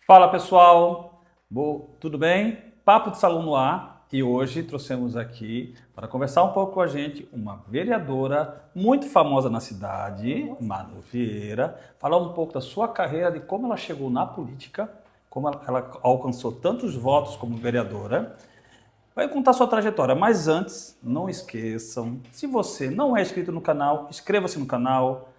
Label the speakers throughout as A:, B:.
A: Fala pessoal, tudo bem? Papo de Salão no ar e hoje trouxemos aqui para conversar um pouco com a gente uma vereadora muito famosa na cidade, Manu Vieira, falar um pouco da sua carreira, de como ela chegou na política, como ela alcançou tantos votos como vereadora. Vai contar sua trajetória, mas antes, não esqueçam, se você não é inscrito no canal, inscreva-se no canal,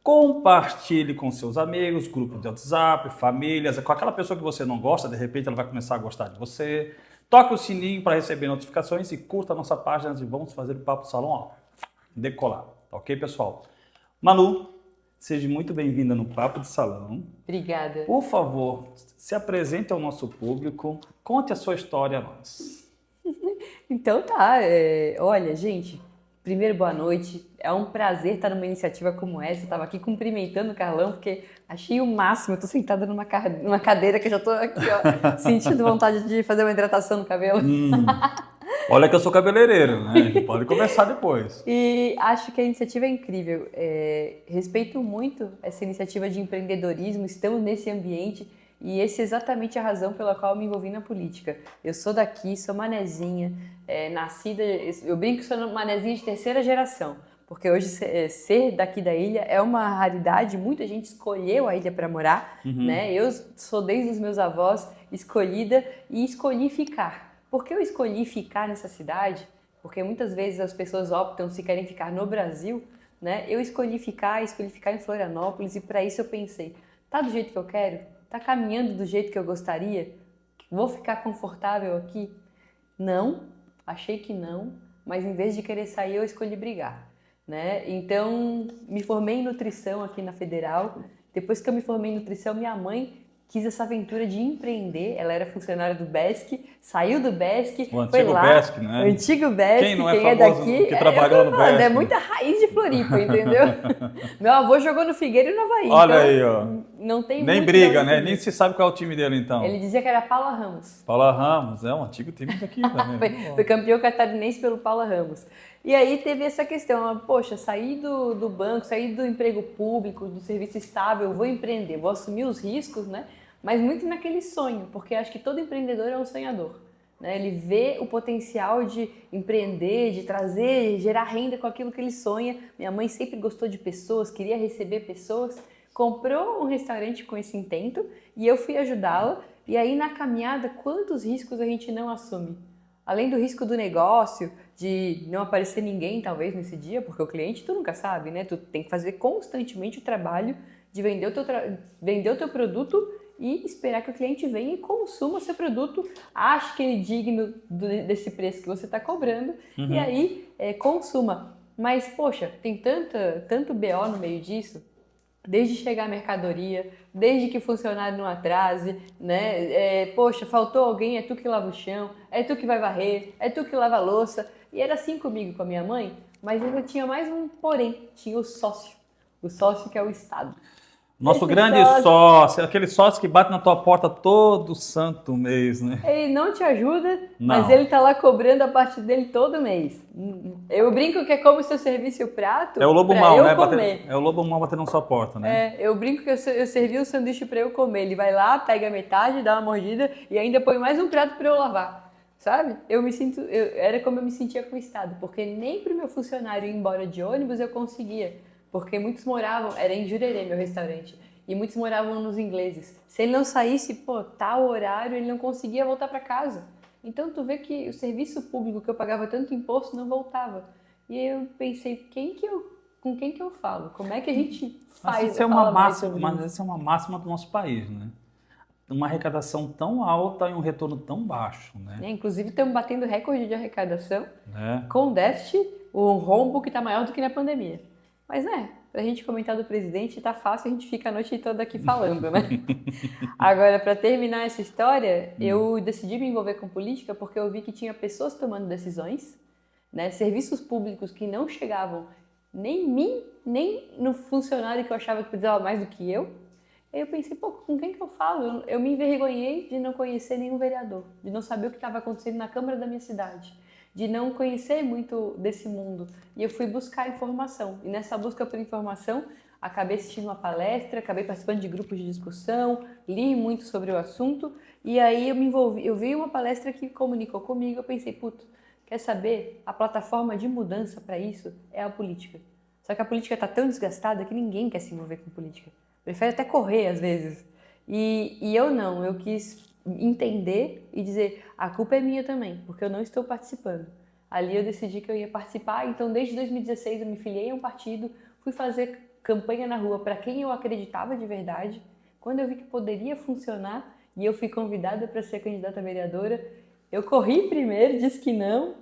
A: compartilhe com seus amigos, grupo de WhatsApp, famílias, com aquela pessoa que você não gosta, de repente ela vai começar a gostar de você. Toque o sininho para receber notificações e curta a nossa página e vamos fazer o Papo do Salão, ó, decolar. Tá ok, pessoal? Manu, seja muito bem-vinda no Papo de Salão.
B: Obrigada.
A: Por favor, se apresente ao nosso público, conte a sua história a nós.
B: Então tá, olha, gente, primeiro boa noite. É um prazer estar numa iniciativa como essa. Eu tava aqui cumprimentando o Carlão porque achei o máximo. Eu tô sentada numa cadeira que eu já tô aqui, ó, sentindo vontade de fazer uma hidratação no cabelo.
A: Olha que eu sou cabeleireiro, né? A gente pode conversar depois.
B: E acho que a iniciativa é incrível. Respeito muito essa iniciativa de empreendedorismo, estamos nesse ambiente e essa é exatamente a razão pela qual eu me envolvi na política. Eu sou daqui, sou manezinha, nascida, eu brinco que sou manezinha de terceira geração, porque hoje ser daqui da ilha é uma raridade, muita gente escolheu a ilha para morar, né? Eu sou desde os meus avós escolhida e escolhi ficar. Por que eu escolhi ficar nessa cidade? Porque muitas vezes as pessoas optam se querem ficar no Brasil, né? Eu escolhi ficar em Florianópolis e para isso eu pensei, tá do jeito que eu quero? Tá caminhando do jeito que eu gostaria? Vou ficar confortável aqui? Não, achei que não, mas em vez de querer sair eu escolhi brigar, né? Então me formei em nutrição aqui na Federal. Depois que eu me formei em nutrição, minha mãe quis essa aventura de empreender. Ela era funcionária do BESC, saiu do BESC,
A: O
B: foi
A: antigo
B: lá.
A: BESC, né?
B: O antigo BESC,
A: Quem não é
B: quem é
A: famoso
B: daqui,
A: que trabalhou no
B: falando, é
A: BESC?
B: muita raiz de Floripa, entendeu? Meu avô jogou no Figueira e no Havaí,
A: Olha
B: então
A: aí, ó.
B: não tem
A: Nem
B: muito
A: briga,
B: de onde
A: né?
B: fugir.
A: Nem se sabe qual é o time dele, então.
B: Ele dizia que era Paula Ramos.
A: Paula Ramos, é um antigo time daqui também.
B: Foi campeão catarinense pelo Paula Ramos. E aí teve essa questão, poxa, sair do banco, sair do emprego público, do serviço estável, vou empreender, vou assumir os riscos, né? Mas muito naquele sonho, porque acho que todo empreendedor é um sonhador, né? Ele vê o potencial de empreender, de trazer, gerar renda com aquilo que ele sonha. Minha mãe sempre gostou de pessoas, queria receber pessoas, comprou um restaurante com esse intento e eu fui ajudá-la. E aí na caminhada, quantos riscos a gente não assume? Além do risco do negócio, de não aparecer ninguém talvez nesse dia, porque o cliente tu nunca sabe, né? Tu tem que fazer constantemente o trabalho de vender o teu produto e esperar que o cliente venha e consuma o seu produto, ache que ele é digno desse preço que você está cobrando e aí consuma. Mas, poxa, tem tanto BO no meio disso, desde chegar a mercadoria, desde que o funcionário não atrase, né? Poxa, faltou alguém, é tu que lava o chão, é tu que vai varrer, é tu que lava a louça. E era assim comigo, com a minha mãe, mas ainda tinha mais um porém, tinha o sócio que é o Estado.
A: Nosso
B: Esse
A: grande sócio, aquele sócio que bate na tua porta todo santo mês, né?
B: Ele não te ajuda, mas
A: Não.
B: ele tá lá cobrando a parte dele todo mês. Eu brinco que é como se eu servisse o prato
A: É o lobo
B: pra
A: mau,
B: eu
A: né?
B: comer.
A: É o lobo mau batendo na sua porta, né?
B: Eu brinco que eu servi o sanduíche pra eu comer. Ele vai lá, pega metade, dá uma mordida e ainda põe mais um prato pra eu lavar. Sabe? Era como eu me sentia com o Estado, porque nem pro meu funcionário ir embora de ônibus eu conseguia. Porque muitos moravam, era em Jurerê meu restaurante, e muitos moravam nos ingleses. Se ele não saísse, tal horário, ele não conseguia voltar para casa. Então tu vê que o serviço público que eu pagava tanto imposto não voltava. E aí eu pensei, com quem que eu falo? Como é que a gente
A: Mas isso é uma máxima, mas isso é uma máxima do nosso país, né? Uma arrecadação tão alta e um retorno tão baixo, né?
B: Inclusive estamos batendo recorde de arrecadação,
A: É.
B: com déficit, o rombo que está maior do que na pandemia. Mas pra gente comentar do presidente tá fácil, a gente fica a noite toda aqui falando, né? Agora, para terminar essa história, eu decidi me envolver com política porque eu vi que tinha pessoas tomando decisões, né? Serviços públicos que não chegavam nem em mim, nem no funcionário que eu achava que precisava mais do que eu. Aí eu pensei, com quem que eu falo? Eu me envergonhei de não conhecer nenhum vereador, de não saber o que estava acontecendo na Câmara da minha cidade, de não conhecer muito desse mundo. E eu fui buscar informação. E nessa busca por informação, acabei assistindo uma palestra, acabei participando de grupos de discussão, li muito sobre o assunto e aí eu me envolvi, eu vi uma palestra que comunicou comigo, eu pensei, puto, quer saber? A plataforma de mudança para isso é a política. Só que a política está tão desgastada que ninguém quer se envolver com política. Prefere até correr às vezes. E eu não, eu quis entender e dizer, a culpa é minha também, porque eu não estou participando. Ali eu decidi que eu ia participar, então desde 2016 eu me filiei a um partido, fui fazer campanha na rua para quem eu acreditava de verdade. Quando eu vi que poderia funcionar e eu fui convidada para ser candidata a vereadora, eu corri primeiro, disse que não,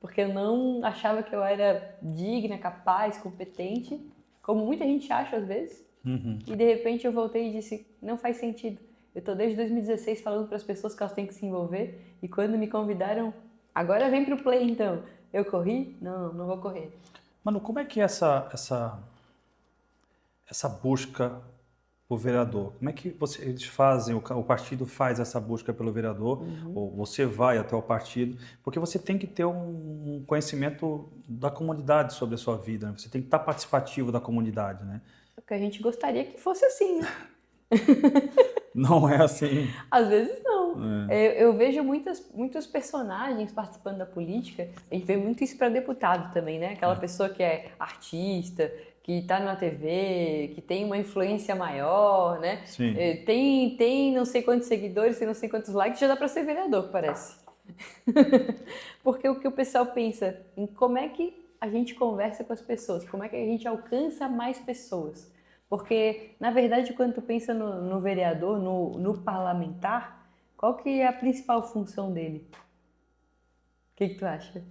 B: porque eu não achava que eu era digna, capaz, competente, como muita gente acha às vezes. E de repente eu voltei e disse, não faz sentido. Eu estou desde 2016 falando para as pessoas que elas têm que se envolver e quando me convidaram, agora vem pro play então. Eu corri? Não vou correr.
A: Manu, como é que é essa busca por vereador? Como é que eles fazem, o partido faz essa busca pelo vereador, ou você vai até o partido? Porque você tem que ter um conhecimento da comunidade sobre a sua vida, né? Você tem que estar participativo da comunidade, né?
B: Porque a gente gostaria que fosse assim, né?
A: Não é assim.
B: Às vezes não. Eu vejo muitos personagens participando da política, a gente vê muito isso para deputado também, né? Aquela pessoa que é artista, que está na TV, que tem uma influência maior, né?
A: Sim.
B: Tem não sei quantos seguidores, tem não sei quantos likes, já dá para ser vereador, parece. Porque o que o pessoal pensa em como é que a gente conversa com as pessoas, como é que a gente alcança mais pessoas. Porque, na verdade, quando tu pensa no vereador, no parlamentar, qual que é a principal função dele? O que tu acha?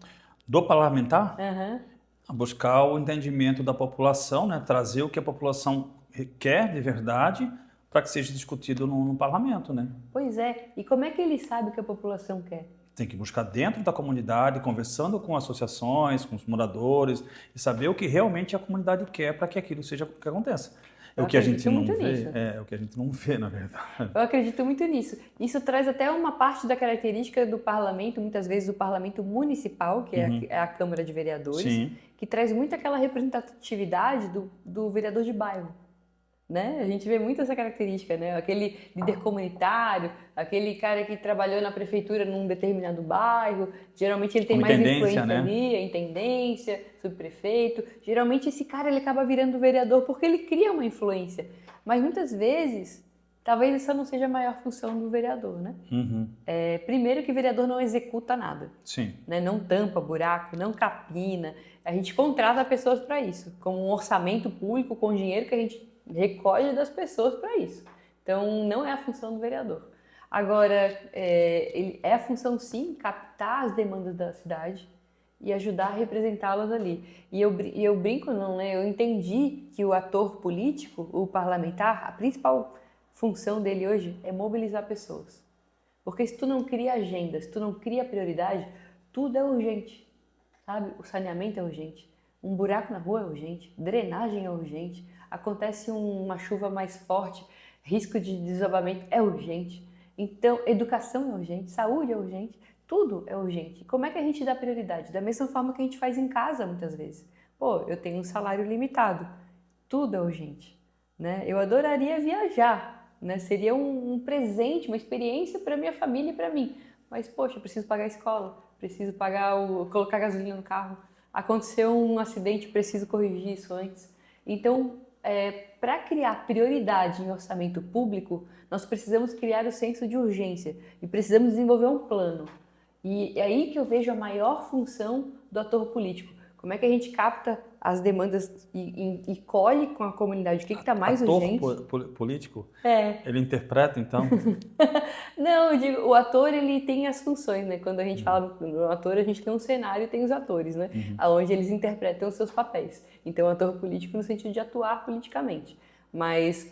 A: Do parlamentar,
B: Aham.
A: buscar o entendimento da população, né? Trazer o que a população quer de verdade para que seja discutido no parlamento, né?
B: Pois é. E como é que ele sabe o que a população quer?
A: Tem que buscar dentro da comunidade, conversando com associações, com os moradores, e saber o que realmente a comunidade quer para que aquilo seja o que aconteça. É
B: Eu
A: o que a gente
B: acredito
A: não
B: muito
A: vê,
B: nisso.
A: é o que a gente não vê, na verdade.
B: Eu acredito muito nisso. Isso traz até uma parte da característica do parlamento, muitas vezes do parlamento municipal, que é a Câmara de Vereadores,
A: Sim.
B: que traz muito aquela representatividade do vereador de bairro. Né? A gente vê muito essa característica, né? Aquele líder comunitário, aquele cara que trabalhou na prefeitura num determinado bairro, geralmente ele tem
A: Como
B: mais
A: intendência,
B: influência
A: né?
B: ali, a intendência, subprefeito. Geralmente esse cara ele acaba virando vereador porque ele cria uma influência. Mas muitas vezes, talvez essa não seja a maior função do vereador, né? Primeiro que o vereador não executa nada.
A: Sim.
B: Né? Não tampa buraco, não capina. A gente contrata pessoas para isso, como um orçamento público com dinheiro que a gente recolhe das pessoas para isso. Então, não é a função do vereador. Agora, é a função, sim, captar as demandas da cidade e ajudar a representá-las ali. E eu brinco, não, né? Eu entendi que o ator político, o parlamentar, a principal função dele hoje é mobilizar pessoas. Porque se tu não cria agenda, se tu não cria prioridade, tudo é urgente, sabe? O saneamento é urgente, um buraco na rua é urgente, drenagem é urgente, acontece uma chuva mais forte, risco de desabamento é urgente. Então, educação é urgente, saúde é urgente, tudo é urgente. Como é que a gente dá prioridade? Da mesma forma que a gente faz em casa muitas vezes. Pô, eu tenho um salário limitado, tudo é urgente, né? Eu adoraria viajar, né? Seria um presente, uma experiência para minha família e para mim. Mas, poxa, eu preciso pagar a escola, preciso colocar gasolina no carro. Aconteceu um acidente, preciso corrigir isso antes. Então, para criar prioridade em orçamento público, nós precisamos criar o senso de urgência e precisamos desenvolver um plano. E é aí que eu vejo a maior função do ator político. Como é que a gente capta as demandas e colhe com a comunidade o que está mais urgente?
A: Político?
B: É.
A: Ele interpreta, então?
B: Não, eu digo, o ator ele tem as funções, né? Quando a gente fala no ator, a gente tem um cenário e tem os atores, né? Onde eles interpretam os seus papéis. Então, o ator político no sentido de atuar politicamente. Mas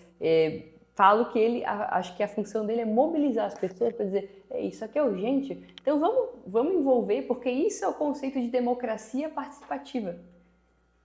B: falo que acho que a função dele é mobilizar as pessoas para dizer, isso aqui é urgente, então vamos envolver, porque isso é o conceito de democracia participativa.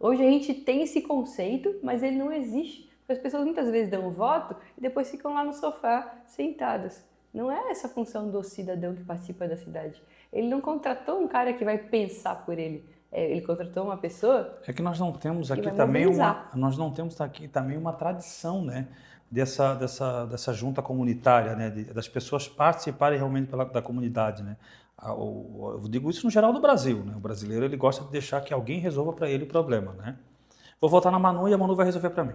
B: Hoje a gente tem esse conceito, mas ele não existe. As pessoas muitas vezes dão o voto e depois ficam lá no sofá sentadas. Não é essa a função do cidadão que participa da cidade. Ele não contratou um cara que vai pensar por ele. ele contratou uma pessoa
A: É que nós não temos
B: que
A: aqui
B: vai
A: também
B: mobilizar.
A: nós não temos aqui também uma tradição, né, dessa junta comunitária, né, das pessoas participarem realmente da comunidade, né. Eu digo isso no geral do Brasil, né. O brasileiro ele gosta de deixar que alguém resolva para ele o problema, né. Vou votar na Manu e a Manu vai resolver para mim.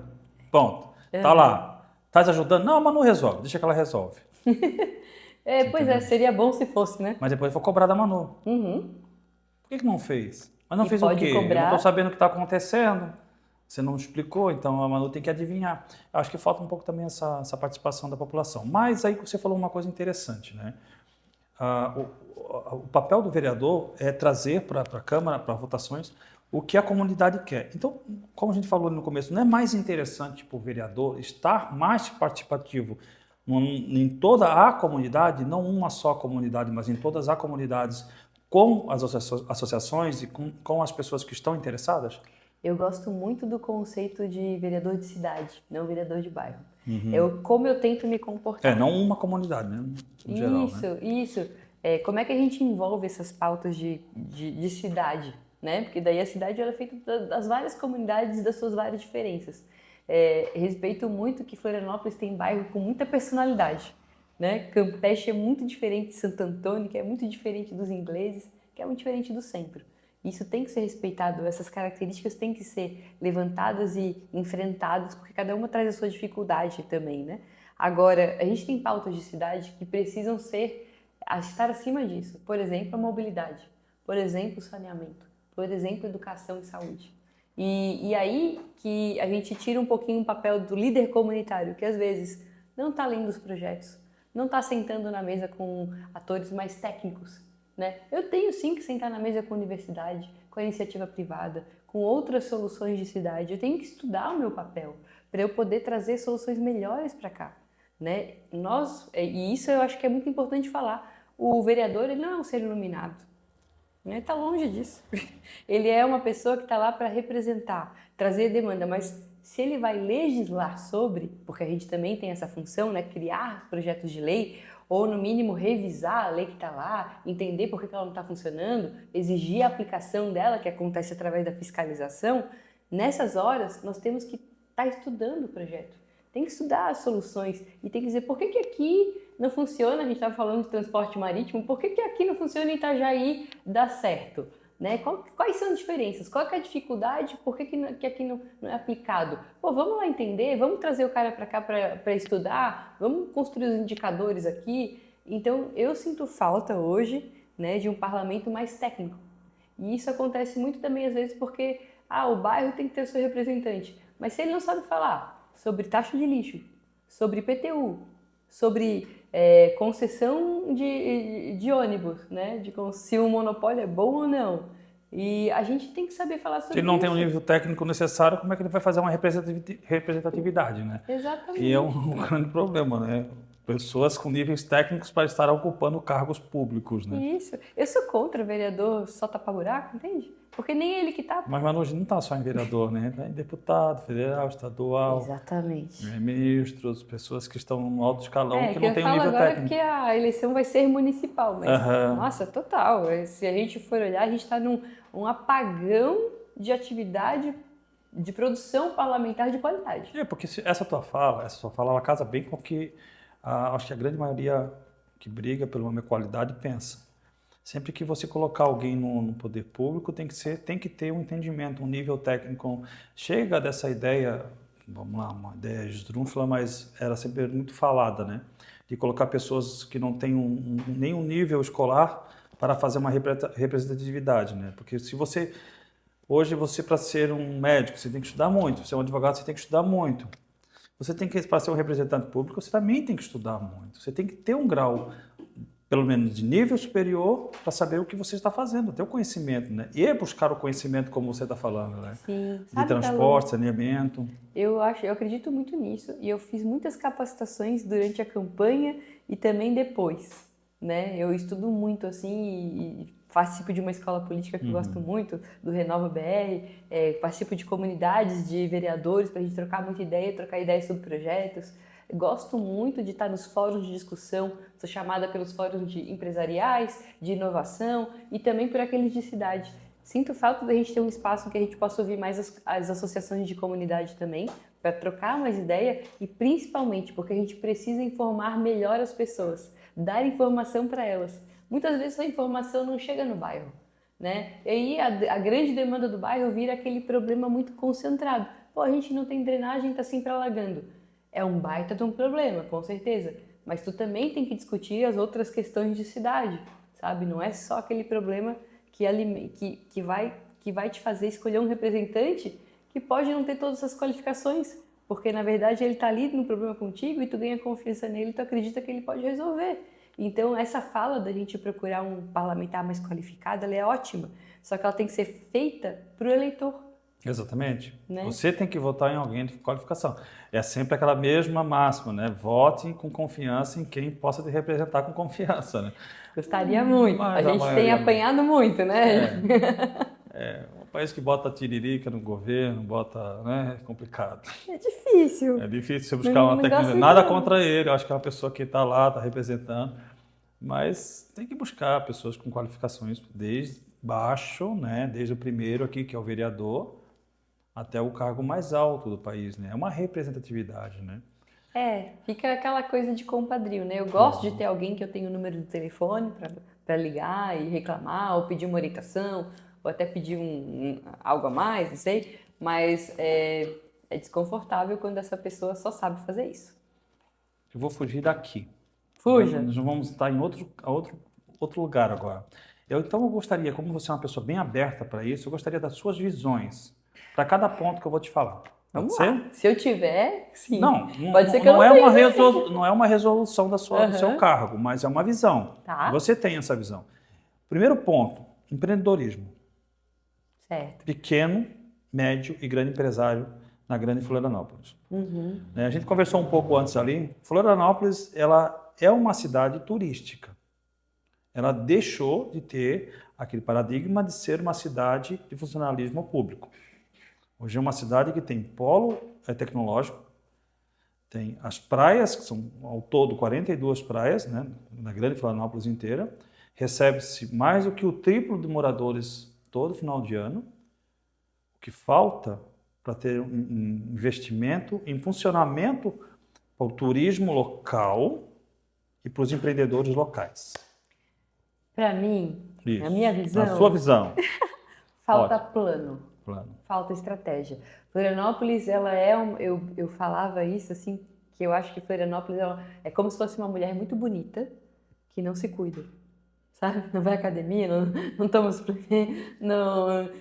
A: Ponto. Tá
B: Aham.
A: lá. Estás ajudando? Não, a Manu resolve. Deixa que ela resolve. Você
B: Pois é,
A: entendeu?
B: seria bom se fosse, né?
A: Mas depois eu vou cobrar da Manu.
B: Uhum.
A: Por que não fez? Mas não
B: E
A: fez o
B: pode
A: quê? Eu não estou
B: cobrar.
A: sabendo o que está acontecendo. Você não explicou, então a Manu tem que adivinhar. Eu acho que falta um pouco também essa participação da população. Mas aí você falou uma coisa interessante, né? O papel do vereador é trazer para a Câmara, para votações, o que a comunidade quer. Então, como a gente falou no começo, não é mais interessante para o vereador estar mais participativo em toda a comunidade, não uma só comunidade, mas em todas as comunidades, com as associações e com as pessoas que estão interessadas?
B: Eu gosto muito do conceito de vereador de cidade, não vereador de bairro. Como eu tento me comportar.
A: Não uma comunidade, né? No geral, né?
B: Isso. Como é que a gente envolve essas pautas de cidade, né? Porque daí a cidade ela é feita das várias comunidades, das suas várias diferenças. Respeito muito que Florianópolis tem bairro com muita personalidade, né? Campeche é muito diferente de Santo Antônio, que é muito diferente dos ingleses, que é muito diferente do centro. Isso tem que ser respeitado, essas características têm que ser levantadas e enfrentadas, porque cada uma traz a sua dificuldade também, né? Agora, a gente tem pautas de cidade que precisam estar acima disso. Por exemplo, a mobilidade, por exemplo, o saneamento, por exemplo, educação e saúde. E aí que a gente tira um pouquinho o papel do líder comunitário, que às vezes não está lendo os projetos, não está sentando na mesa com atores mais técnicos, né? Eu tenho sim que sentar na mesa com a universidade, com a iniciativa privada, com outras soluções de cidade. Eu tenho que estudar o meu papel para eu poder trazer soluções melhores para cá, né? E isso eu acho que é muito importante falar. O vereador ele não é um ser iluminado, né? Está longe disso. Ele é uma pessoa que está lá para representar, trazer demanda, mas se ele vai legislar sobre, porque a gente também tem essa função, né? Criar projetos de lei, ou no mínimo revisar a lei que está lá, entender por que ela não está funcionando, exigir a aplicação dela, que acontece através da fiscalização, nessas horas nós temos que estar estudando o projeto. Tem que estudar as soluções e tem que dizer por que aqui não funciona, a gente estava falando de transporte marítimo, por que aqui não funciona e em Itajaí dá certo? Né? Quais são as diferenças? Qual é a dificuldade? Por que aqui não é aplicado? Pô, vamos lá entender, vamos trazer o cara para cá para estudar, vamos construir os indicadores aqui. Então, eu sinto falta hoje, né, de um parlamento mais técnico. E isso acontece muito também às vezes porque o bairro tem que ter o seu representante. Mas se ele não sabe falar sobre taxa de lixo, sobre IPTU, sobre concessão de ônibus, né? Se o monopólio é bom ou não. E a gente tem que saber falar sobre isso.
A: Se ele não tem o nível técnico necessário, como é que ele vai fazer uma representatividade, né?
B: Exatamente.
A: E é um grande problema, né? Pessoas com níveis técnicos para estar ocupando cargos públicos, né?
B: Isso. Eu sou contra o vereador só tapar buraco, entende? Porque nem ele que tapa.
A: Mas hoje não está só em vereador, né? Está em deputado, federal, estadual,
B: Exatamente.
A: ministros, pessoas que estão no alto escalão que
B: Que
A: não
B: eu
A: têm um
B: falo
A: nível
B: agora
A: técnico.
B: que a eleição vai ser municipal, mas,
A: Aham.
B: nossa, total. Se a gente for olhar, a gente está num apagão de atividade de produção parlamentar de qualidade.
A: Porque essa sua fala, ela casa bem com o que acho que a grande maioria que briga pela minha qualidade pensa. Sempre que você colocar alguém no poder público, tem que ter um entendimento, um nível técnico. Chega dessa ideia, vamos lá, uma ideia esdrúxula, mas era sempre muito falada, né? De colocar pessoas que não têm nenhum nível escolar para fazer uma representatividade, né? Porque hoje para ser um médico, você tem que estudar muito. Para ser um advogado, você tem que estudar muito. Para ser um representante público, você também tem que estudar muito. Você tem que ter um grau, pelo menos de nível superior, para saber o que você está fazendo, ter o conhecimento, né? E buscar o conhecimento, como você está falando, né?
B: Sim.
A: De transporte, saneamento.
B: Eu acredito muito nisso e eu fiz muitas capacitações durante a campanha e também depois, né? Eu estudo muito assim e participo de uma escola política que eu gosto muito, do Renova BR, participo de comunidades de vereadores para a gente trocar muita ideia, trocar ideias sobre projetos. Gosto muito de estar nos fóruns de discussão, sou chamada pelos fóruns de empresariais, de inovação e também por aqueles de cidade. Sinto falta da gente ter um espaço que a gente possa ouvir mais as associações de comunidade também, para trocar mais ideia e principalmente porque a gente precisa informar melhor as pessoas, dar informação para elas. Muitas vezes a informação não chega no bairro, né? E aí a grande demanda do bairro vira aquele problema muito concentrado. Pô, a gente não tem drenagem, tá sempre alagando. É um baita de um problema, com certeza. Mas tu também tem que discutir as outras questões de cidade, sabe? Não é só aquele problema que vai te fazer escolher um representante que pode não ter todas as qualificações, porque na verdade ele está ali no problema contigo e tu ganha confiança nele e tu acredita que ele pode resolver. Então essa fala da gente procurar um parlamentar mais qualificado, ela é ótima, só que ela tem que ser feita para o eleitor.
A: Exatamente.
B: Né?
A: Você tem que votar em alguém de qualificação. É sempre aquela mesma máxima, né? Vote com confiança em quem possa te representar com confiança, né?
B: Gostaria muito.
A: Mas
B: A gente tem apanhado muito, né?
A: Um país que bota tiririca no governo, bota, né? É complicado.
B: É difícil.
A: É difícil você buscar uma tecnologia. Nada contra ele, eu acho que é uma pessoa que está lá, está representando, mas tem que buscar pessoas com qualificações desde baixo, né? Desde o primeiro aqui, que é o vereador, até o cargo mais alto do país, né? É uma representatividade, né?
B: Fica aquela coisa de compadrio, né? Eu gosto de ter alguém que eu tenho o número do telefone para ligar e reclamar, ou pedir uma orientação, ou até pedir algo a mais, não sei. Mas é desconfortável quando essa pessoa só sabe fazer isso.
A: Eu vou fugir daqui.
B: Fuja.
A: Nós vamos estar em outro lugar agora. Então eu gostaria, como você é uma pessoa bem aberta para isso, eu gostaria das suas visões para cada ponto que eu vou te falar. Pode ser?
B: Lá. Se eu tiver, sim.
A: Não,
B: pode ser que
A: não
B: eu não
A: não é uma resolução do seu cargo, mas é uma visão.
B: Tá.
A: Você tem essa visão. Primeiro ponto, empreendedorismo.
B: Certo.
A: Pequeno, médio e grande empresário na grande Florianópolis. A gente conversou um pouco antes ali. Florianópolis, ela é uma cidade turística. Ela deixou de ter aquele paradigma de ser uma cidade de funcionalismo público. Hoje é uma cidade que tem polo tecnológico, tem as praias, que são ao todo 42 praias, né, na grande Florianópolis inteira. Recebe-se mais do que o triplo de moradores todo final de ano. O que falta para ter um investimento em funcionamento para o turismo local e para os empreendedores locais.
B: Para mim,
A: Isso.
B: na minha visão...
A: Na sua visão.
B: Falta plano.
A: Plano.
B: Falta estratégia. Florianópolis, ela é eu falava isso assim, que eu acho que Florianópolis é como se fosse uma mulher muito bonita que não se cuida, sabe? Não vai à academia, não toma suplemento,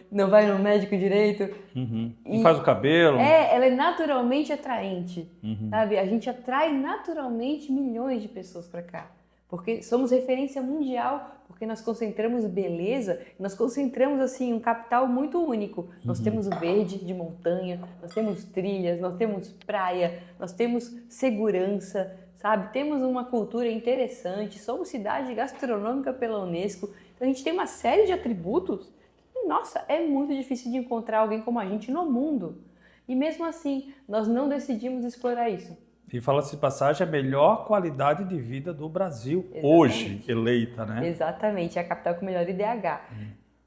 B: não vai no médico direito.
A: Não faz o cabelo.
B: Ela é naturalmente atraente, sabe? A gente atrai naturalmente milhões de pessoas para cá. Porque somos referência mundial, porque nós concentramos beleza, nós concentramos assim um capital muito único. Nós temos o verde de montanha, nós temos trilhas, nós temos praia, nós temos segurança, sabe? Temos uma cultura interessante, somos cidade gastronômica pela Unesco. Então a gente tem uma série de atributos que, nossa, é muito difícil de encontrar alguém como a gente no mundo. E mesmo assim, nós não decidimos explorar isso.
A: E fala-se de passagem, a melhor qualidade de vida do Brasil,
B: Exatamente.
A: Hoje eleita, né?
B: Exatamente, é a capital com o melhor IDH.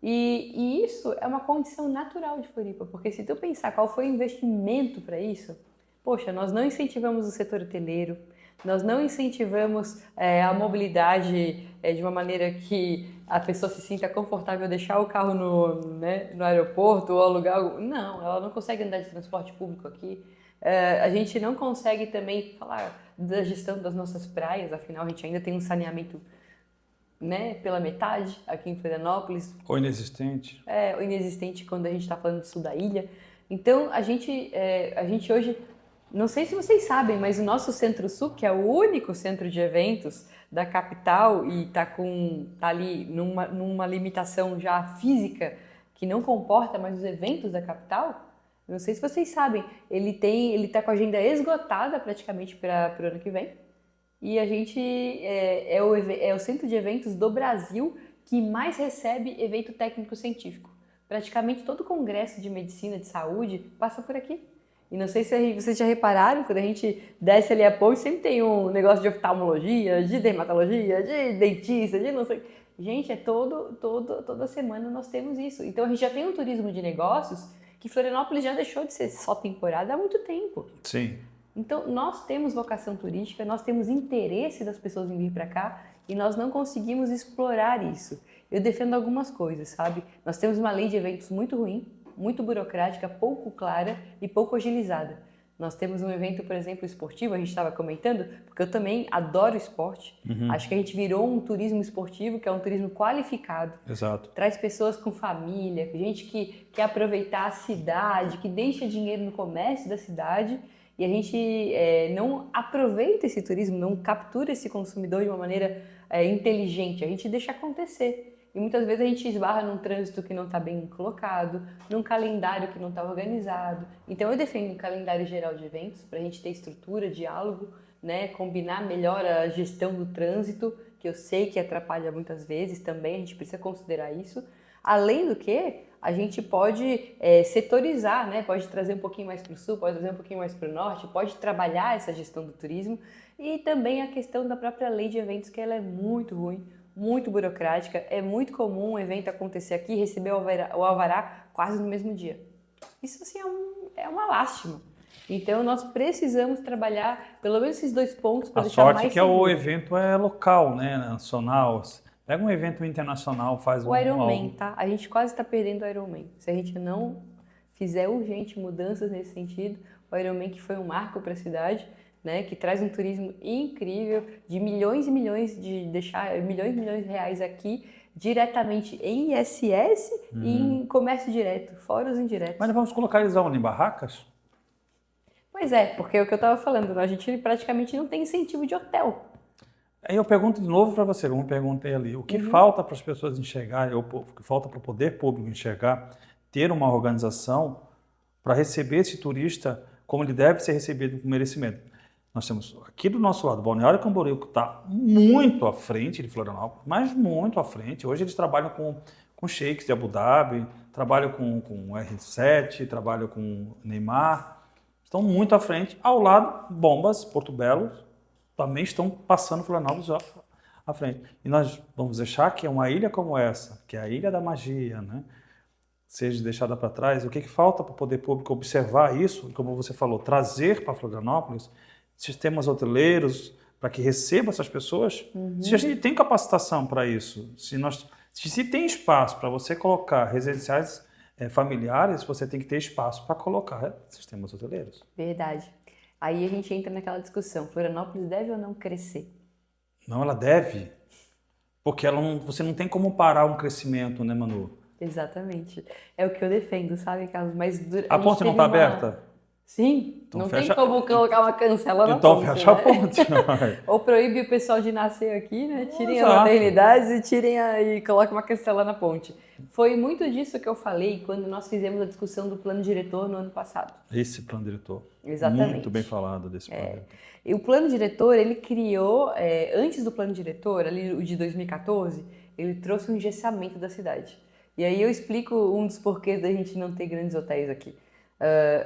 B: E isso é uma condição natural de Floripa, porque se tu pensar qual foi o investimento para isso, poxa, nós não incentivamos o setor hoteleiro, nós não incentivamos a mobilidade de uma maneira que a pessoa se sinta confortável deixar o carro no aeroporto ou alugar algo. Não, ela não consegue andar de transporte público aqui. A gente não consegue também falar da gestão das nossas praias, afinal a gente ainda tem um saneamento, né, pela metade aqui em Florianópolis.
A: Ou inexistente.
B: Ou inexistente quando a gente está falando do sul da ilha. Então a gente hoje, não sei se vocês sabem, mas o nosso Centro-Sul, que é o único centro de eventos da capital e tá ali numa limitação já física que não comporta mais os eventos da capital. Não sei se vocês sabem, ele está com a agenda esgotada praticamente para o ano que vem. E a gente é o centro de eventos do Brasil que mais recebe evento técnico-científico. Praticamente todo congresso de medicina, de saúde, passa por aqui. E não sei se vocês já repararam, quando a gente desce ali a ponte, sempre tem um negócio de oftalmologia, de dermatologia, de dentista, de não sei. Gente, toda semana nós temos isso. Então a gente já tem um turismo de negócios que Florianópolis já deixou de ser só temporada há muito tempo.
A: Sim.
B: Então nós temos vocação turística, nós temos interesse das pessoas em vir para cá e nós não conseguimos explorar isso. Eu defendo algumas coisas, sabe? Nós temos uma lei de eventos muito ruim, muito burocrática, pouco clara e pouco agilizada. Nós temos um evento, por exemplo, esportivo, a gente estava comentando, porque eu também adoro esporte. Acho que a gente virou um turismo esportivo, que é um turismo qualificado.
A: Exato.
B: Traz pessoas com família, gente que quer aproveitar a cidade, que deixa dinheiro no comércio da cidade e a gente não aproveita esse turismo, não captura esse consumidor de uma maneira inteligente, a gente deixa acontecer. E muitas vezes a gente esbarra num trânsito que não está bem colocado, num calendário que não está organizado. Então eu defendo um calendário geral de eventos para a gente ter estrutura, diálogo, né, combinar melhor a gestão do trânsito, que eu sei que atrapalha muitas vezes também, a gente precisa considerar isso. Além do que, a gente pode setorizar, né, pode trazer um pouquinho mais para o sul, pode trazer um pouquinho mais para o norte, pode trabalhar essa gestão do turismo e também a questão da própria lei de eventos, que ela é muito ruim, muito burocrática, é muito comum um evento acontecer aqui e receber o alvará quase no mesmo dia. Isso assim é uma lástima. Então nós precisamos trabalhar pelo menos esses dois pontos para deixar mais
A: A sorte que o evento é local, né, nacional. Pega um evento internacional, faz
B: o Ironman, tá? A gente quase está perdendo o Ironman. Se a gente não fizer urgente mudanças nesse sentido, o Ironman que foi um marco para a cidade, né, que traz um turismo incrível de milhões e milhões de milhões de reais aqui diretamente em ISS e em comércio direto, fora os indiretos.
A: Mas vamos colocar eles aonde? Em barracas?
B: Pois é, porque é o que eu estava falando, a gente praticamente não tem incentivo de hotel.
A: Aí eu pergunto de novo para você, como perguntei ali, o que falta para as pessoas enxergarem, o que falta para o poder público enxergar, ter uma organização para receber esse turista como ele deve ser recebido com merecimento. Nós temos aqui do nosso lado, Balneário Camboriú, que está muito à frente de Florianópolis, mas muito à frente. Hoje eles trabalham com sheiks de Abu Dhabi, trabalham com R7, trabalham com Neymar, estão muito à frente. Ao lado, Bombas, Porto Belo, também estão passando Florianópolis à frente. E nós vamos deixar que uma ilha como essa, que é a Ilha da Magia, né, seja deixada para trás. O que falta para o poder público observar isso, como você falou, trazer para Florianópolis sistemas hoteleiros para que receba essas pessoas? Se a gente tem capacitação para isso, se tem espaço para você colocar residenciais familiares, você tem que ter espaço para colocar sistemas hoteleiros.
B: Verdade. Aí a gente entra naquela discussão, Florianópolis deve ou não crescer?
A: Não, ela deve, porque você não tem como parar um crescimento, né, Manu?
B: Exatamente. É o que eu defendo, sabe, Carlos? Mas
A: a ponte não está aberta?
B: Sim,
A: então
B: não tem como colocar uma cancela na
A: então
B: ponte.
A: Então fecha
B: né?
A: a ponte.
B: Ou proíbe o pessoal de nascer aqui, né? Tirem as maternidades e e coloquem uma cancela na ponte. Foi muito disso que eu falei quando nós fizemos a discussão do plano diretor no ano passado.
A: Esse plano diretor.
B: Exatamente.
A: Muito bem falado desse plano diretor.
B: E o plano diretor, ele criou, antes do plano diretor, ali o de 2014, ele trouxe um engessamento da cidade. E aí eu explico um dos porquês da gente não ter grandes hotéis aqui.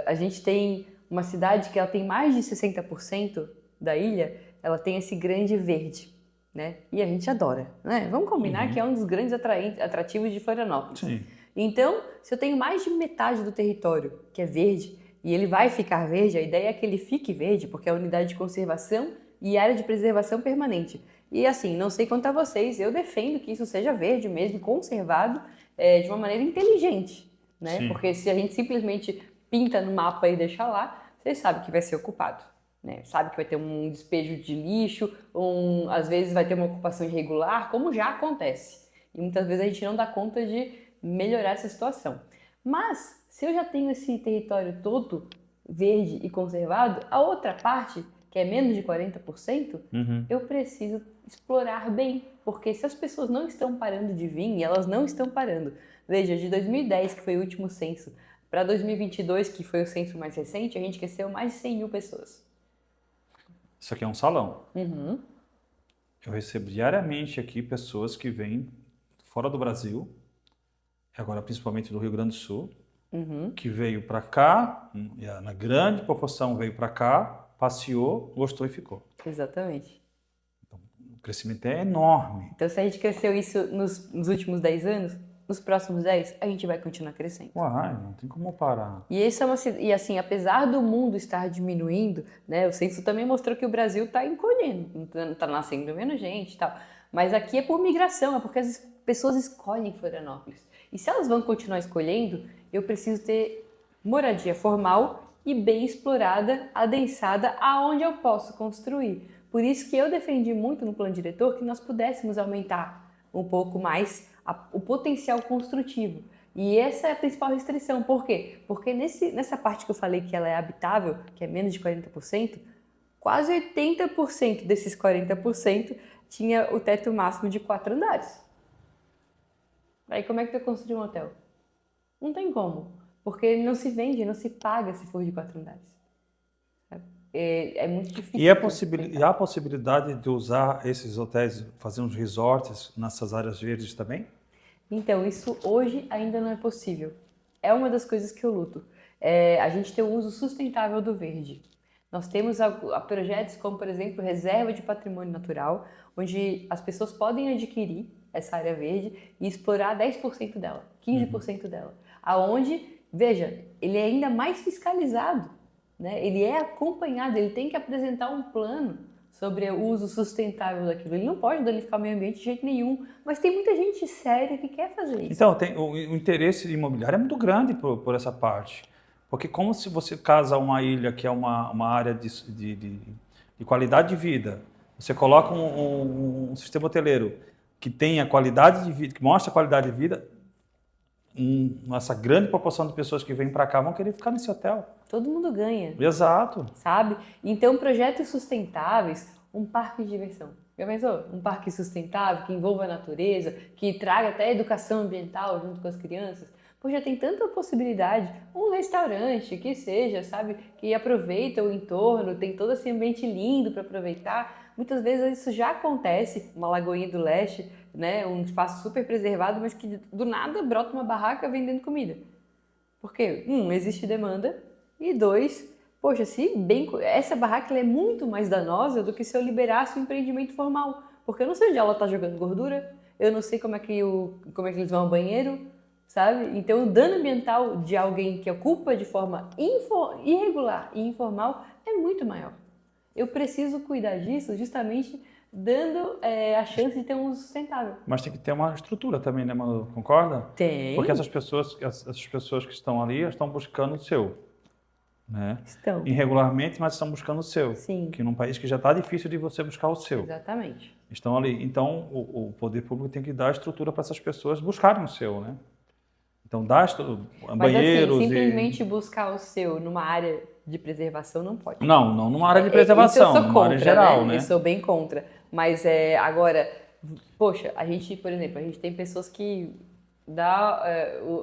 B: A gente tem uma cidade que ela tem mais de 60% da ilha, ela tem esse grande verde, né? E a gente adora, né? Vamos combinar que é um dos grandes atrativos de Florianópolis.
A: Sim.
B: Então, se eu tenho mais de metade do território que é verde, e ele vai ficar verde, a ideia é que ele fique verde, porque é a unidade de conservação e área de preservação permanente. E assim, não sei quanto a vocês, eu defendo que isso seja verde mesmo, conservado, de uma maneira inteligente, né?
A: Sim.
B: Porque se a gente simplesmente pinta no mapa e deixa lá, vocês sabem que vai ser ocupado, né? Sabe que vai ter um despejo de lixo, às vezes vai ter uma ocupação irregular, como já acontece. E muitas vezes a gente não dá conta de melhorar essa situação. Mas, se eu já tenho esse território todo verde e conservado, a outra parte, que é menos de 40%, eu preciso explorar bem. Porque se as pessoas não estão parando de vir, e elas não estão parando. Veja, de 2010, que foi o último censo, para 2022, que foi o censo mais recente, a gente cresceu mais de 100 mil pessoas.
A: Isso aqui é um salão. Eu recebo diariamente aqui pessoas que vêm fora do Brasil, agora principalmente do Rio Grande do Sul, que veio para cá, na grande proporção veio para cá, passeou, gostou e ficou.
B: Exatamente.
A: O crescimento é enorme.
B: Então, se a gente cresceu isso nos últimos 10 anos, nos próximos 10, a gente vai continuar crescendo.
A: Uai, não tem como parar.
B: E isso e assim, apesar do mundo estar diminuindo, né, o censo também mostrou que o Brasil está encolhendo, está nascendo menos gente e tal. Mas aqui é por migração, é porque as pessoas escolhem Florianópolis. E se elas vão continuar escolhendo, eu preciso ter moradia formal e bem explorada, adensada, aonde eu posso construir. Por isso que eu defendi muito no plano diretor que nós pudéssemos aumentar um pouco mais o potencial construtivo. E essa é a principal restrição. Por quê? Porque nessa parte que eu falei que ela é habitável, que é menos de 40%, quase 80% desses 40% tinha o teto máximo de 4 andares. Aí como é que tu construir um hotel? Não tem como. Porque ele não se vende, não se paga se for de 4 andares. É muito difícil.
A: E a possibilidade de usar esses hotéis, fazer uns resorts nessas áreas verdes também?
B: Então, isso hoje ainda não é possível. É uma das coisas que eu luto. A gente ter o uso sustentável do verde. Nós temos projetos como, por exemplo, Reserva de Patrimônio Natural, onde as pessoas podem adquirir essa área verde e explorar 10% dela, 15% dela. Aonde, veja, ele é ainda mais fiscalizado, né? Ele é acompanhado, ele tem que apresentar um plano sobre o uso sustentável daquilo. Ele não pode danificar o meio ambiente de jeito nenhum, mas tem muita gente séria que quer fazer isso.
A: Então, o interesse imobiliário é muito grande por essa parte. Porque como se você casa uma ilha que é uma área de qualidade de vida, você coloca um sistema hoteleiro que tenha qualidade de vida, que mostra a qualidade de vida, essa grande proporção de pessoas que vêm para cá vão querer ficar nesse hotel.
B: Todo mundo ganha.
A: Exato.
B: Sabe? Então, projetos sustentáveis, um parque de diversão. Já pensou? Um parque sustentável que envolva a natureza, que traga até educação ambiental junto com as crianças. Poxa, tem tanta possibilidade. Um restaurante, que seja, sabe? Que aproveita o entorno, tem todo esse ambiente lindo para aproveitar. Muitas vezes isso já acontece, uma Lagoinha do Leste, né? Um espaço super preservado, mas que do nada brota uma barraca vendendo comida. Por quê? Existe demanda. E 2, poxa, essa barraca ela é muito mais danosa do que se eu liberasse um empreendimento formal. Porque eu não sei onde ela está jogando gordura, eu não sei como é que eles vão ao banheiro, sabe? Então o dano ambiental de alguém que ocupa de forma irregular e informal é muito maior. Eu preciso cuidar disso justamente dando a chance de ter um uso sustentável.
A: Mas tem que ter uma estrutura também, né, Manu? Concorda?
B: Tem.
A: Porque essas pessoas que estão ali estão buscando o seu. Né?
B: Estão.
A: Irregularmente, mas estão buscando o seu.
B: Sim.
A: Que num país que já está difícil de você buscar o seu.
B: Exatamente.
A: Estão ali. Então, o poder público tem que dar estrutura para essas pessoas buscarem o seu, né? Então, dá banheiros
B: assim, simplesmente buscar o seu numa área de preservação não pode.
A: Não numa área de preservação,
B: isso eu sou
A: numa área geral, né?
B: Eu sou bem contra. Mas agora, poxa, a gente, por exemplo, a gente tem pessoas que dá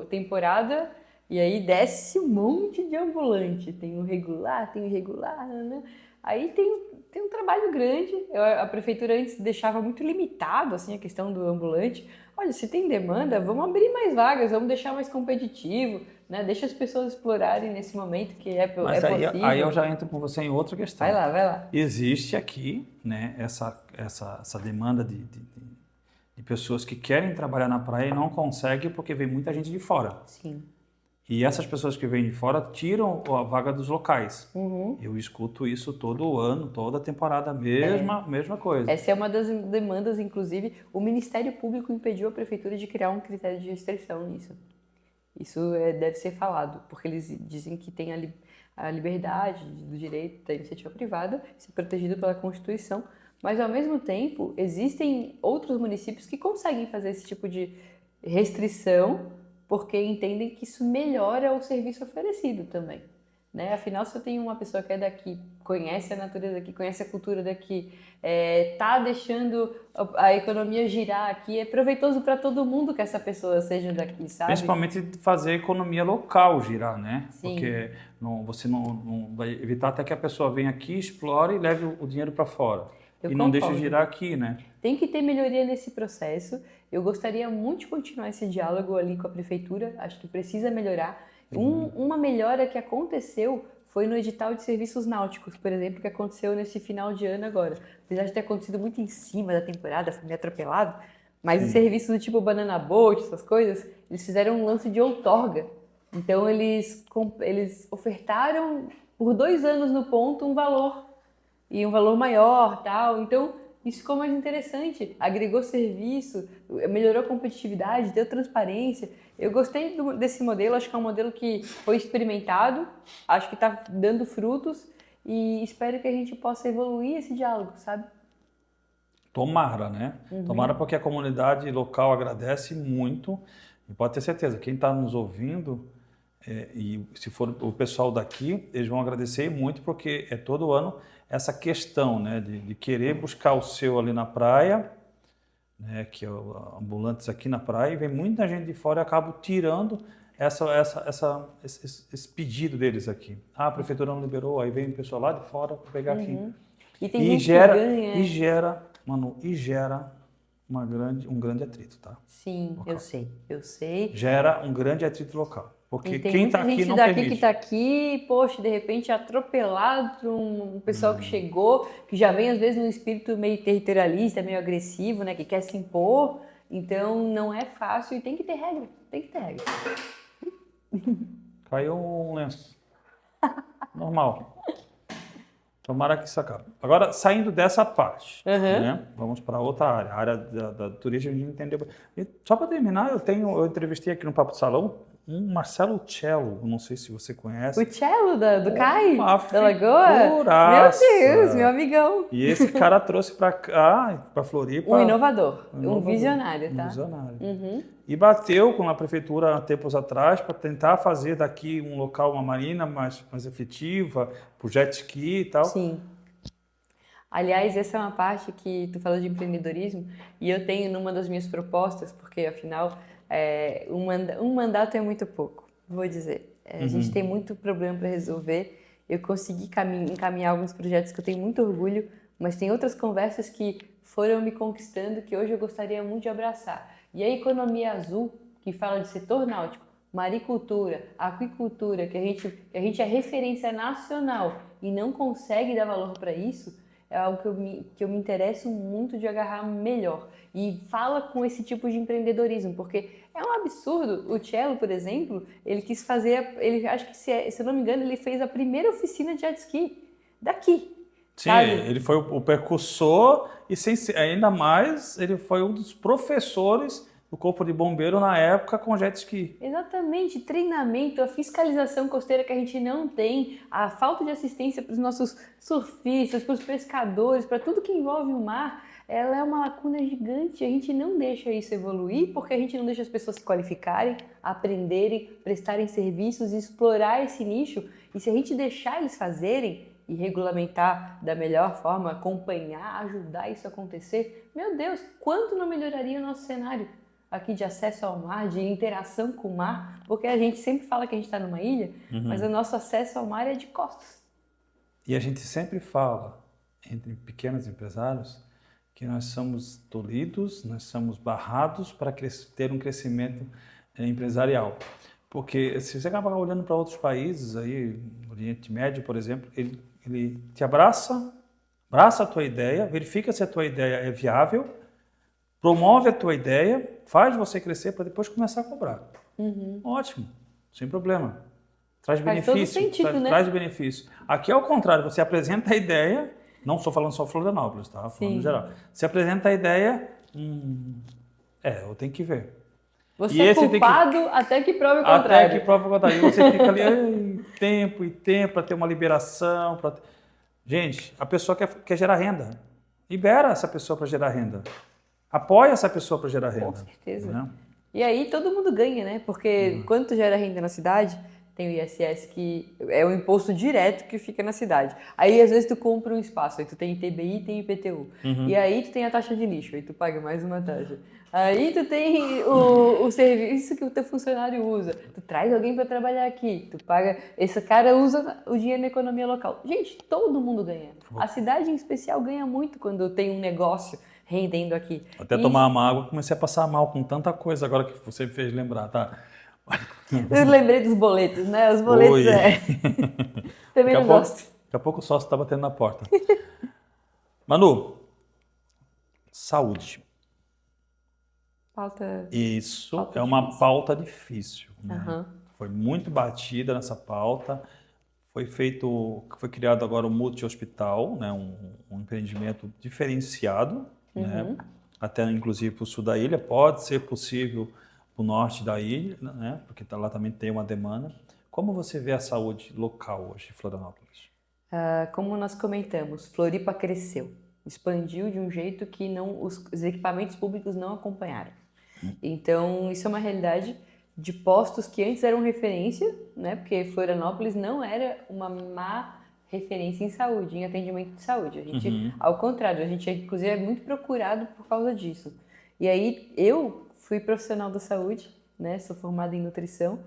B: temporada e aí desce um monte de ambulante. Tem o regular, tem o irregular, né? Aí tem um trabalho grande. A prefeitura antes deixava muito limitado assim, a questão do ambulante. Olha, se tem demanda, vamos abrir mais vagas, vamos deixar mais competitivo, né? Deixa as pessoas explorarem nesse momento que é possível.
A: Aí eu já entro com você em outra questão.
B: Vai lá.
A: Existe aqui, né, essa demanda de pessoas que querem trabalhar na praia e não conseguem porque vem muita gente de fora.
B: Sim.
A: E essas pessoas que vêm de fora tiram a vaga dos locais.
B: Uhum.
A: Eu escuto isso todo ano, toda temporada, mesma coisa.
B: Essa é uma das demandas, inclusive, o Ministério Público impediu a Prefeitura de criar um critério de restrição nisso. Isso deve ser falado, porque eles dizem que tem a liberdade do direito da iniciativa privada, isso é protegido pela Constituição, mas, ao mesmo tempo, existem outros municípios que conseguem fazer esse tipo de restrição porque entendem que isso melhora o serviço oferecido também. Né? Afinal, se eu tenho uma pessoa que é daqui, conhece a natureza daqui, conhece a cultura daqui, tá deixando a economia girar aqui, é proveitoso para todo mundo que essa pessoa seja daqui, sabe?
A: Principalmente fazer a economia local girar, né?
B: Sim.
A: Porque você não vai evitar até que a pessoa venha aqui, explore e leve o dinheiro para fora. Não deixe girar aqui, né?
B: Tem que ter melhoria nesse processo. Eu gostaria muito de continuar esse diálogo ali com a prefeitura, acho que precisa melhorar. Uma melhora que aconteceu foi no edital de serviços náuticos, por exemplo, que aconteceu nesse final de ano agora. Apesar de ter acontecido muito em cima da temporada, foi meio atropelado, mas os serviços do tipo Banana Boat, essas coisas, eles fizeram um lance de outorga. Então eles ofertaram por 2 anos no ponto um valor, e um valor maior, tal. Então isso ficou mais interessante, agregou serviço, melhorou a competitividade, deu transparência. Eu gostei desse modelo, acho que é um modelo que foi experimentado, acho que está dando frutos e espero que a gente possa evoluir esse diálogo, sabe?
A: Tomara, né? Tomara, porque a comunidade local agradece muito. E pode ter certeza, quem está nos ouvindo, e se for o pessoal daqui, eles vão agradecer muito, porque é todo ano essa questão, né, de querer buscar o seu ali na praia, né, que é o ambulantes aqui na praia, e vem muita gente de fora e acaba tirando esse pedido deles aqui. Ah, a prefeitura não liberou, aí vem o pessoal lá de fora para pegar aqui.
B: E tem gente que ganha.
A: E gera um grande atrito, tá?
B: Sim,
A: local.
B: eu sei.
A: Gera um grande atrito local. Porque
B: E tem
A: quem
B: muita
A: está aqui
B: gente
A: não
B: daqui
A: permite.
B: que está aqui, poxa, de repente atropelado por um pessoal que chegou, que já vem às vezes num espírito meio territorialista, meio agressivo, né, que quer se impor. Então não é fácil e tem que ter regra, tem que ter regra.
A: Caiu um lenço. Normal. Tomara que isso acabe. Agora, saindo dessa parte, né, vamos para outra área. A área do turismo, a gente entendeu. E só para terminar, eu entrevistei aqui no Papo de Salão um Marcelo Cello, não sei se você conhece.
B: O Cello do Cai?
A: Uma
B: Da Lagoa?
A: figuraça.
B: Meu Deus, meu amigão.
A: E esse cara trouxe para cá, para Floripa.
B: Um inovador, um visionário, tá?
A: Um visionário. E bateu com a prefeitura há tempos atrás para tentar fazer daqui um local, uma marina mais efetiva, pro jet ski e tal.
B: Sim. Aliás, essa é uma parte que tu falou de empreendedorismo e eu tenho numa das minhas propostas, porque afinal um mandato é muito pouco, vou dizer. A gente tem muito problema para resolver. Eu consegui encaminhar alguns projetos que eu tenho muito orgulho, mas tem outras conversas que foram me conquistando que hoje eu gostaria muito de abraçar. E a economia azul, que fala de setor náutico, maricultura, aquicultura, que a gente é referência nacional e não consegue dar valor para isso, é algo que eu me interesso muito de agarrar melhor. E fala com esse tipo de empreendedorismo, porque é um absurdo. O Cello, por exemplo, ele quis fazer, ele acho que, se eu não me engano, ele fez a primeira oficina de jet ski daqui.
A: Sim,
B: sabe?
A: Ele foi o precursor e ainda mais ele foi um dos professores do Corpo de Bombeiro na época com jet ski.
B: Exatamente, treinamento, a fiscalização costeira que a gente não tem, a falta de assistência para os nossos surfistas, para os pescadores, para tudo que envolve o mar, ela é uma lacuna gigante. A gente não deixa isso evoluir porque a gente não deixa as pessoas se qualificarem, aprenderem, prestarem serviços, explorar esse nicho. E se a gente deixar eles fazerem e regulamentar da melhor forma, acompanhar, ajudar isso a acontecer, meu Deus, quanto não melhoraria o nosso cenário aqui de acesso ao mar, de interação com o mar, porque a gente sempre fala que a gente está numa ilha, mas o nosso acesso ao mar é de costas.
A: E a gente sempre fala, entre pequenos empresários, que nós somos tolhidos, nós somos barrados para ter um crescimento empresarial. Porque se você acabar olhando para outros países, aí, no Oriente Médio, por exemplo, ele te abraça a tua ideia, verifica se a tua ideia é viável, promove a tua ideia, faz você crescer para depois começar a cobrar. Ótimo, sem problema. Traz benefício, traz benefício. Aqui é o contrário, você apresenta a ideia, não estou falando só Florianópolis, tá? Falando no geral. Você apresenta a ideia, eu tenho que ver.
B: Você é culpado até que prove o contrário.
A: Até que prove o contrário. E você fica ali tempo para ter uma liberação. Gente, a pessoa quer gerar renda. Libera essa pessoa para gerar renda. Apoia essa pessoa para gerar renda.
B: Com certeza.
A: Né?
B: E aí todo mundo ganha, né? Porque quando tu gera renda na cidade, tem o ISS, que é o imposto direto que fica na cidade. Aí às vezes tu compra um espaço, aí tu tem ITBI, tem IPTU. E aí tu tem a taxa de lixo, aí tu paga mais uma taxa. Aí tu tem o serviço que o teu funcionário usa. Tu traz alguém para trabalhar aqui, tu paga... Esse cara usa o dinheiro na economia local. Gente, todo mundo ganha. A cidade em especial ganha muito quando tem um negócio rendendo aqui.
A: Até tomar uma água, comecei a passar mal com tanta coisa agora que você me fez lembrar, tá?
B: Eu lembrei dos boletos, né? Os boletos
A: Oi.
B: Também não gosto.
A: Daqui a pouco o sócio está batendo na porta. Manu, saúde.
B: Pauta.
A: Isso
B: Pauta
A: é uma
B: difícil.
A: pauta difícil, né?
B: Aham.
A: Foi muito batida nessa pauta. Foi criado agora o multi-hospital, né? Um empreendimento diferenciado, né? Até inclusive para o sul da ilha. Pode ser possível para o norte da ilha, né? Porque lá também tem uma demanda. Como você vê a saúde local hoje em Florianópolis?
B: Como nós comentamos, Floripa cresceu, expandiu de um jeito que os equipamentos públicos não acompanharam. Então, isso é uma realidade de postos que antes eram referência, né? Porque Florianópolis não era uma má referência em saúde, em atendimento de saúde. A gente, ao contrário, a gente inclusive é muito procurado por causa disso. E aí, eu fui profissional da saúde, né? Sou formada em nutrição,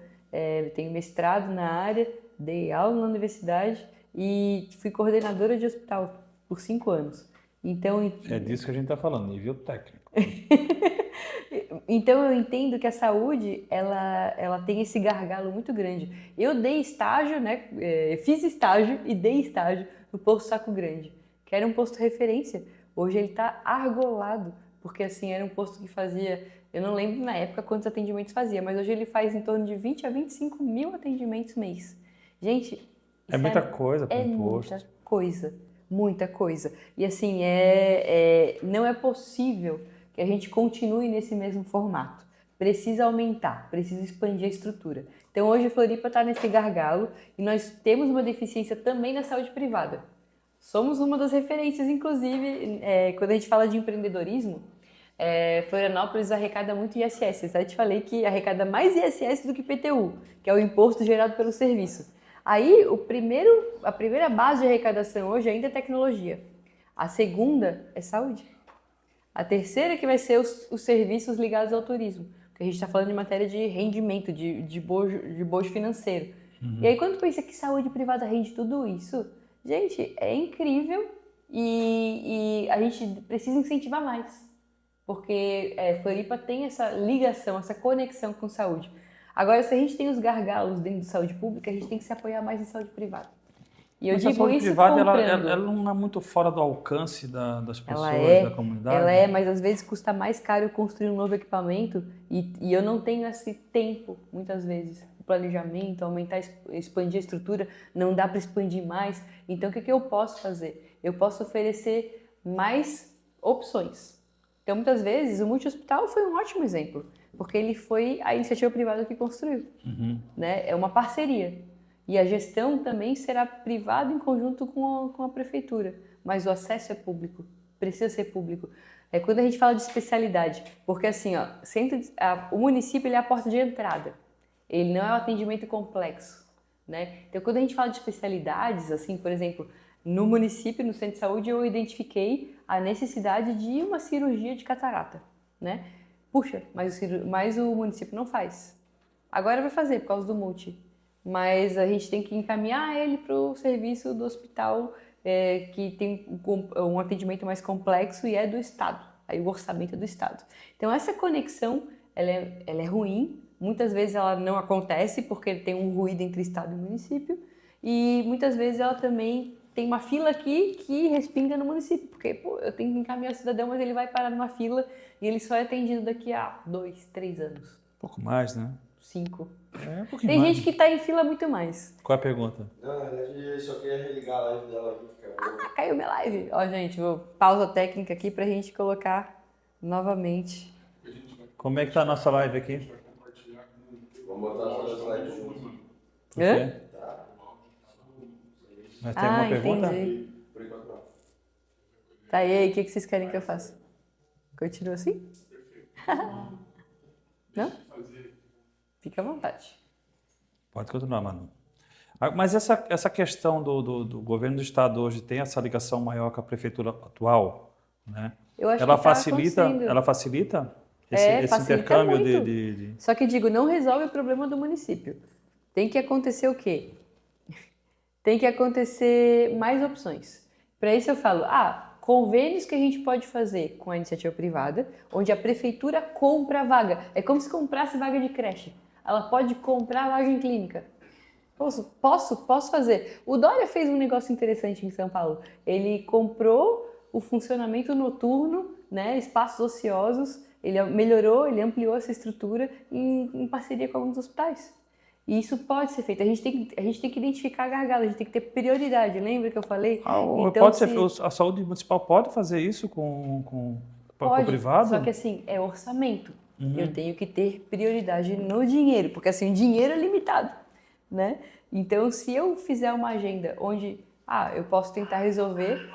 B: tenho mestrado na área, dei aula na universidade e fui coordenadora de hospital por 5 anos. Então,
A: É disso que a gente está falando, nível técnico.
B: Então eu entendo que a saúde ela tem esse gargalo muito grande. Eu dei estágio, né? Fiz estágio e dei estágio no posto Saco Grande, que era um posto referência. Hoje ele está argolado, porque assim era um posto que fazia, eu não lembro na época quantos atendimentos fazia, mas hoje ele faz em torno de 20 a 25 mil atendimentos mês. Gente,
A: É muita coisa para um posto.
B: muita coisa, muita coisa. E assim, não é possível que a gente continue nesse mesmo formato. Precisa aumentar, precisa expandir a estrutura. Então hoje a Floripa está nesse gargalo e nós temos uma deficiência também na saúde privada. Somos uma das referências, inclusive, quando a gente fala de empreendedorismo, Florianópolis arrecada muito ISS. Eu te falei que arrecada mais ISS do que IPTU, que é o imposto gerado pelo serviço. Aí, a primeira base de arrecadação hoje ainda é tecnologia. A segunda é saúde. A terceira que vai ser os serviços ligados ao turismo. Porque a gente está falando de matéria de rendimento, de bojo financeiro. E aí, quando pensa que saúde privada rende tudo isso, gente, é incrível e a gente precisa incentivar mais. Porque Floripa tem essa ligação, essa conexão com saúde. Agora, se a gente tem os gargalos dentro de saúde pública, a gente tem que se apoiar mais em saúde privada. E eu
A: Mas a
B: digo
A: saúde
B: isso
A: privada,
B: comprando.
A: ela não é muito fora do alcance das
B: Ela
A: pessoas, da comunidade?
B: ela é, mas às vezes custa mais caro construir um novo equipamento e eu não tenho esse tempo, muitas vezes. O planejamento, aumentar, expandir a estrutura, não dá para expandir mais. Então, o que eu posso fazer? Eu posso oferecer mais opções. Então, muitas vezes, o multi-hospital foi um ótimo exemplo, porque ele foi a iniciativa privada que construiu. Né? É uma parceria. E a gestão também será privada em conjunto com a prefeitura. Mas o acesso é público, precisa ser público. É quando a gente fala de especialidade, porque assim, ó, o município ele é a porta de entrada. Ele não é um atendimento complexo. Né? Então, quando a gente fala de especialidades, assim, por exemplo, no município, no centro de saúde, eu identifiquei a necessidade de uma cirurgia de catarata. Né? Puxa, mas o município não faz. Agora vai fazer por causa do multi. Mas a gente tem que encaminhar ele para o serviço do hospital que tem um atendimento mais complexo e é do Estado. Aí o orçamento é do Estado. Então essa conexão, ela é ruim. Muitas vezes ela não acontece porque tem um ruído entre Estado e município. E muitas vezes ela também tem uma fila aqui que respinga no município. Porque eu tenho que encaminhar o cidadão, mas ele vai parar numa fila e ele só é atendido daqui a 2, 3 anos.
A: Um pouco mais, né?
B: 5.
A: Um pouquinho
B: Tem
A: mais.
B: gente que está em fila muito mais.
A: Qual é a pergunta?
C: Não, na verdade, eu só queria religar a live dela aqui, que acabou.
B: Caiu minha live. Ó, gente, vou pausa técnica aqui pra gente colocar novamente.
A: Como é que tá a nossa live aqui?
C: Vamos botar as duas lives juntas.
B: Hã?
A: Mas tem alguma pergunta?
B: Entendi.
C: Por enquanto não.
B: Tá, e aí, o que vocês querem que eu faça? Continua assim? Não? Fica à vontade.
A: Pode continuar, Manu. Mas essa questão do governo do estado hoje tem essa ligação maior com a prefeitura atual, né?
B: Eu acho
A: Ela
B: que tá
A: facilita,
B: acontecendo.
A: ela facilita esse
B: Facilita
A: intercâmbio
B: muito. Só que digo, não resolve o problema do município. Tem que acontecer o quê? Tem que acontecer mais opções. Para isso eu falo, convênios que a gente pode fazer com a iniciativa privada, onde a prefeitura compra a vaga. É como se comprasse vaga de creche. ela pode comprar vaga em clínica. Posso fazer. O Dória fez um negócio interessante em São Paulo. Ele comprou o funcionamento noturno, né, espaços ociosos, ele melhorou, ele ampliou essa estrutura em parceria com alguns hospitais. E isso pode ser feito. A gente tem que identificar gargalo, a gente tem que ter prioridade. Lembra que eu falei?
A: A saúde municipal pode fazer isso com o privado?
B: Só que assim, é orçamento. Eu tenho que ter prioridade no dinheiro, porque assim, o dinheiro é limitado, né? Então, se eu fizer uma agenda onde, eu posso tentar resolver...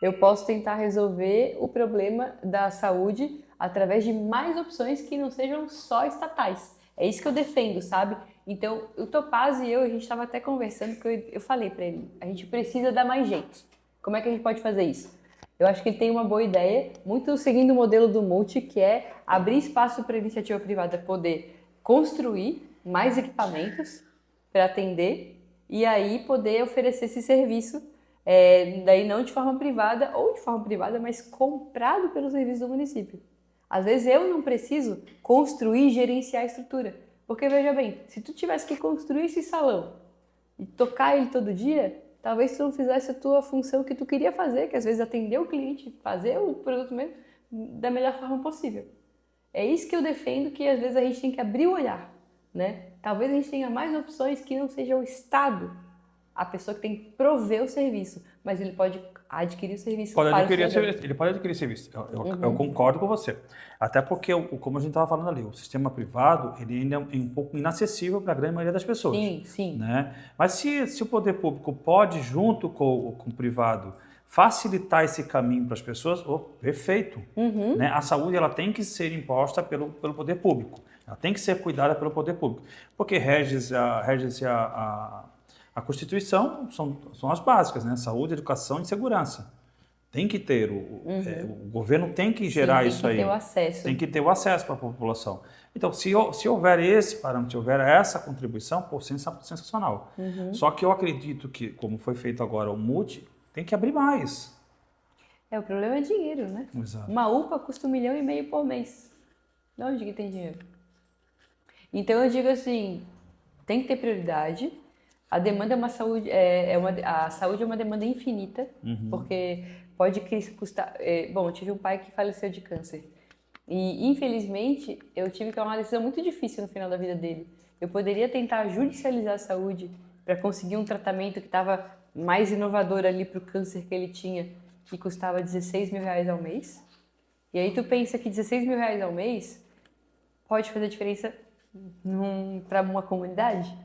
B: Eu posso tentar resolver o problema da saúde através de mais opções que não sejam só estatais. É isso que eu defendo, sabe? Então, o Topazio e eu, a gente estava até conversando, que eu falei para ele, a gente precisa dar mais jeito. Como é que a gente pode fazer isso? Eu acho que ele tem uma boa ideia, muito seguindo o modelo do Multi, que é abrir espaço para a iniciativa privada poder construir mais equipamentos para atender e aí poder oferecer esse serviço, daí não de forma privada ou de forma privada, mas comprado pelo serviço do município. Às vezes eu não preciso construir e gerenciar a estrutura. Porque, veja bem, se tu tivesse que construir esse salão e tocar ele todo dia, talvez tu não fizesse a tua função que tu queria fazer, que às vezes atender o cliente, fazer o produto mesmo da melhor forma possível. É isso que eu defendo, que às vezes a gente tem que abrir o olhar, né? Talvez a gente tenha mais opções que não seja o Estado, a pessoa que tem que prover o serviço, mas ele pode adquirir o serviço.
A: Ele pode adquirir serviço. Eu concordo com você. Até porque, como a gente estava falando ali, o sistema privado ele ainda é um pouco inacessível para a grande maioria das pessoas.
B: Sim.
A: Né? Mas se o poder público pode, junto com o privado, facilitar esse caminho para as pessoas, perfeito. Né? A saúde ela tem que ser imposta pelo poder público. Ela tem que ser cuidada pelo poder público. Porque rege-se a Constituição são as básicas, né? Saúde, educação e segurança. Tem que ter, o governo tem que gerar isso aí.
B: Tem que ter o acesso.
A: Tem que ter o acesso para a população. Então, se houver esse parâmetro, se houver essa contribuição, sensacional. Só que eu acredito que, como foi feito agora o Multi, tem que abrir mais.
B: O problema é dinheiro, né?
A: Exato.
B: Uma UPA custa 1,5 milhão por mês. De onde que tem dinheiro? Então eu digo assim, tem que ter prioridade. A demanda é uma saúde, a saúde é uma demanda infinita, porque pode custar... eu tive um pai que faleceu de câncer. E, infelizmente, eu tive que tomar uma decisão muito difícil no final da vida dele. Eu poderia tentar judicializar a saúde para conseguir um tratamento que estava mais inovador ali para o câncer que ele tinha, que custava R$16 mil ao mês. E aí tu pensa que R$16 mil ao mês pode fazer diferença para uma comunidade?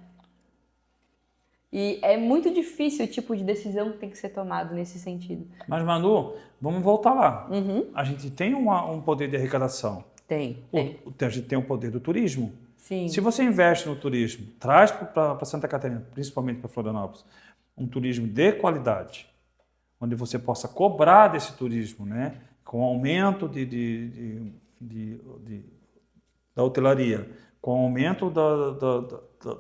B: E é muito difícil o tipo de decisão que tem que ser tomado nesse sentido.
A: Mas, Manu, vamos voltar lá. A gente tem um poder de arrecadação.
B: Tem.
A: A gente tem o poder do turismo.
B: Sim.
A: Se você investe no turismo, traz para Santa Catarina, principalmente para Florianópolis, um turismo de qualidade, onde você possa cobrar desse turismo, né, com aumento da hotelaria, com aumento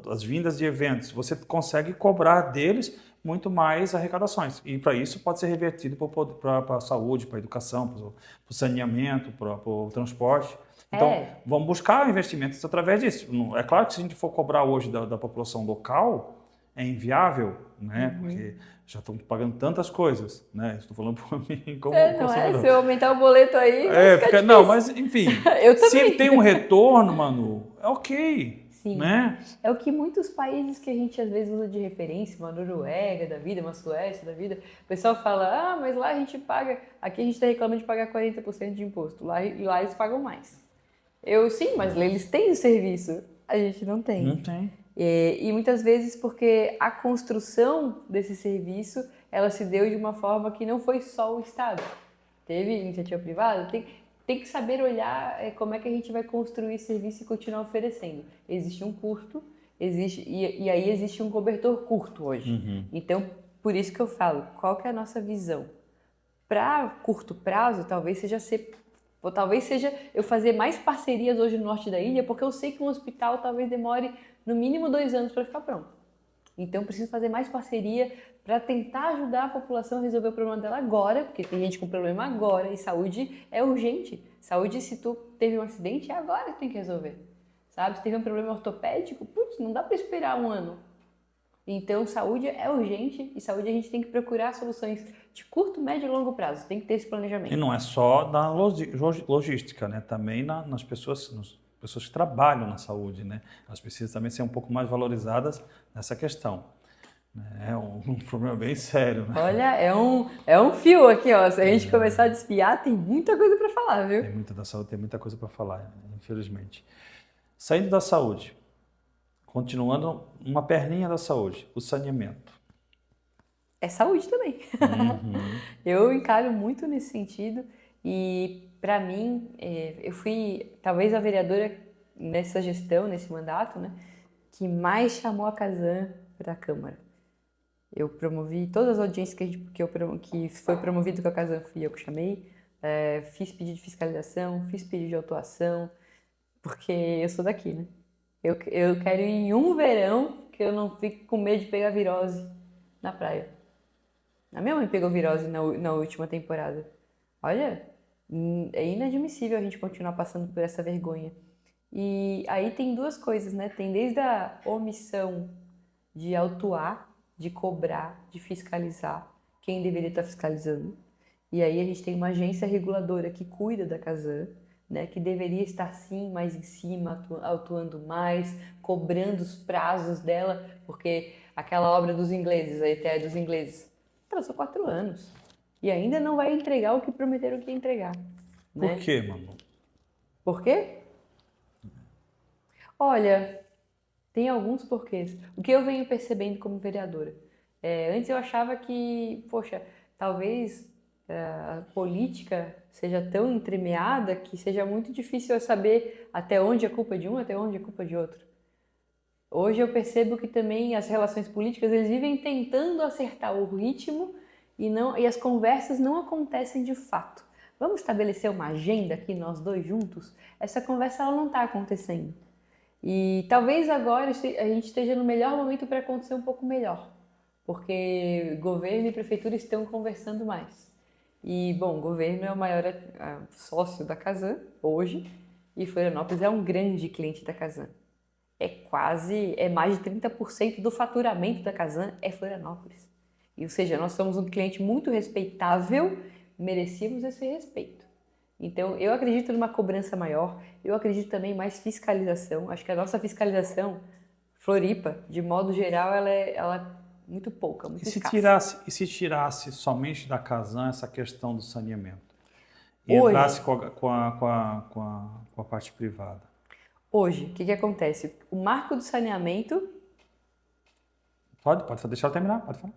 A: das vindas de eventos, você consegue cobrar deles muito mais arrecadações. E para isso pode ser revertido para a saúde, para a educação, para o saneamento, para o transporte. Então, vamos buscar investimentos através disso. É claro que se a gente for cobrar hoje da população local, é inviável, né? Porque já estão pagando tantas coisas, né? Estou falando por mim como consumidor.
B: Se eu aumentar o boleto aí,
A: mas enfim, se ele tem um retorno, Manu, é ok.
B: Sim.
A: Né?
B: É o que muitos países que a gente às vezes usa de referência, uma Noruega da vida, uma Suécia da vida, o pessoal fala, mas lá a gente paga, aqui a gente está reclamando de pagar 40% de imposto, lá eles pagam mais. Sim, mas eles têm o serviço, a gente não tem.
A: Não tem.
B: E muitas vezes porque a construção desse serviço, ela se deu de uma forma que não foi só o Estado. Teve iniciativa privada, tem que saber olhar como é que a gente vai construir esse serviço e continuar oferecendo. Existe um custo, e aí existe um cobertor curto hoje. Então, por isso que eu falo, qual que é a nossa visão? Para curto prazo, talvez seja eu fazer mais parcerias hoje no norte da ilha, porque eu sei que um hospital talvez demore no mínimo 2 anos para ficar pronto. Então, preciso fazer mais parceria para tentar ajudar a população a resolver o problema dela agora, porque tem gente com problema agora e saúde é urgente. Saúde, se tu teve um acidente, é agora que tem que resolver. Sabe? Se teve um problema ortopédico, putz, não dá para esperar um ano. Então, saúde é urgente e saúde a gente tem que procurar soluções de curto, médio e longo prazo. Tem que ter esse planejamento.
A: E não é só da logística, né? Também nas pessoas que trabalham na saúde, né? Elas precisam também ser um pouco mais valorizadas nessa questão. É um problema bem sério, né?
B: Olha, é um fio aqui, ó. Se a gente começar a desfiar, tem muita coisa para falar, viu?
A: Tem muita da saúde, tem muita coisa para falar, infelizmente. Saindo da saúde, continuando uma perninha da saúde, o saneamento.
B: É saúde também. Eu encaro muito nesse sentido e, para mim, eu fui talvez a vereadora nessa gestão, nesse mandato, né, que mais chamou a Casan para a Câmara. Eu promovi todas as audiências que foi promovido com a Casan, fui eu que chamei, fiz pedido de fiscalização, fiz pedido de autuação, porque eu sou daqui, né? Eu quero ir em um verão que eu não fique com medo de pegar virose na praia. A minha mãe pegou virose na última temporada. Olha, é inadmissível a gente continuar passando por essa vergonha. E aí tem duas coisas, né? Tem desde a omissão de autuar, de cobrar, de fiscalizar quem deveria estar fiscalizando. E aí a gente tem uma agência reguladora que cuida da Casan, né, que deveria estar sim mais em cima, autuando mais, cobrando os prazos dela, porque aquela obra dos ingleses, a ETE dos ingleses, atrasou 4 anos e ainda não vai entregar o que prometeram que ia entregar. Né?
A: Por quê, Manu?
B: Por quê? Olha, tem alguns porquês. O que eu venho percebendo como vereadora? Antes eu achava que, poxa, talvez a política seja tão entremeada que seja muito difícil eu saber até onde é culpa de um, até onde é culpa de outro. Hoje eu percebo que também as relações políticas eles vivem tentando acertar o ritmo e as conversas não acontecem de fato. Vamos estabelecer uma agenda aqui nós dois juntos? Essa conversa ela não está acontecendo. E talvez agora a gente esteja no melhor momento para acontecer um pouco melhor, porque governo e prefeitura estão conversando mais. E, bom, o governo é o maior sócio da Casan hoje e Florianópolis é um grande cliente da Casan. É mais de 30% do faturamento da Casan é Florianópolis. E, ou seja, nós somos um cliente muito respeitável, merecemos esse respeito. Então, eu acredito numa cobrança maior, eu acredito também em mais fiscalização. Acho que a nossa fiscalização, Floripa, de modo geral, ela é muito pouca, muito escassa.
A: E se tirasse somente da Casan essa questão do saneamento? E
B: Hoje,
A: entrasse com a parte privada?
B: Hoje, o que acontece? O marco do saneamento...
A: Pode deixar eu terminar, pode falar.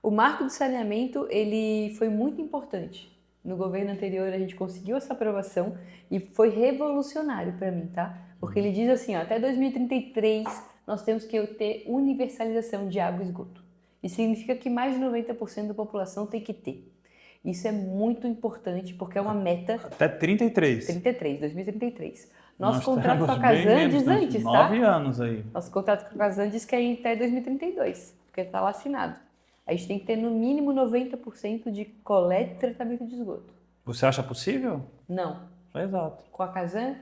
B: O marco do saneamento, ele foi muito importante. No governo anterior, a gente conseguiu essa aprovação e foi revolucionário para mim, tá? Porque ele diz assim, ó, até 2033, nós temos que ter universalização de água e esgoto. Isso significa que mais de 90% da população tem que ter. Isso é muito importante porque é uma meta...
A: Até
B: 2033. Nosso contrato com a
A: bem
B: Casan
A: menos,
B: diz
A: né?
B: antes,
A: 9
B: tá?
A: anos aí.
B: Nosso contrato com a Casan diz que é até 2032, porque está lá assinado. A gente tem que ter no mínimo 90% de coleta e tratamento de esgoto.
A: Você acha possível?
B: Não.
A: Exato.
B: Com a Casan,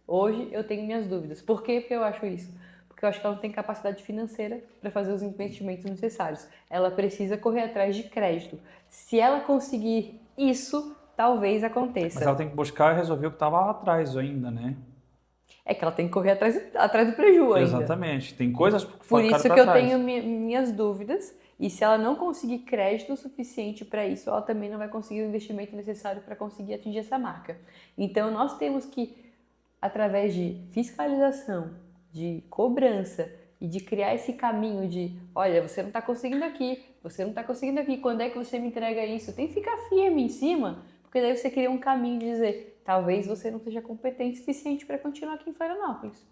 B: hoje eu tenho minhas dúvidas. Por quê? Porque eu acho isso. Porque eu acho que ela não tem capacidade financeira para fazer os investimentos necessários. Ela precisa correr atrás de crédito. Se ela conseguir isso, talvez aconteça.
A: Mas ela tem que buscar e resolver o que estava lá atrás ainda, né?
B: É que ela tem que correr atrás do prejuízo ainda.
A: Exatamente. Tem coisas
B: Por isso que
A: pra
B: eu
A: trás.
B: tenho minhas dúvidas. E se ela não conseguir crédito suficiente para isso, ela também não vai conseguir o investimento necessário para conseguir atingir essa marca. Então, nós temos que, através de fiscalização, de cobrança e de criar esse caminho de, olha, você não está conseguindo aqui, quando é que você me entrega isso? Tem que ficar firme em cima, porque daí você cria um caminho de dizer, talvez você não seja competente o suficiente para continuar aqui em Florianópolis.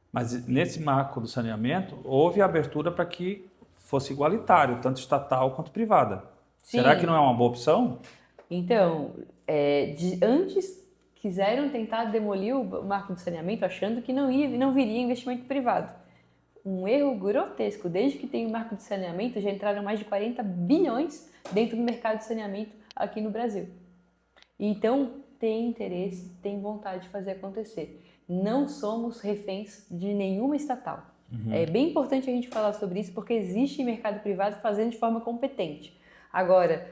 A: Mas nesse marco do saneamento, houve abertura para que fosse igualitário, tanto estatal quanto privada.
B: Sim.
A: Será que não é uma boa opção?
B: Então, antes quiseram tentar demolir o marco do saneamento achando que não viria investimento privado. Um erro grotesco. Desde que tem o marco de saneamento, já entraram mais de 40 bilhões dentro do mercado de saneamento aqui no Brasil. Então, tem interesse, tem vontade de fazer acontecer. Não somos reféns de nenhuma estatal. É bem importante a gente falar sobre isso, porque existe mercado privado fazendo de forma competente. Agora,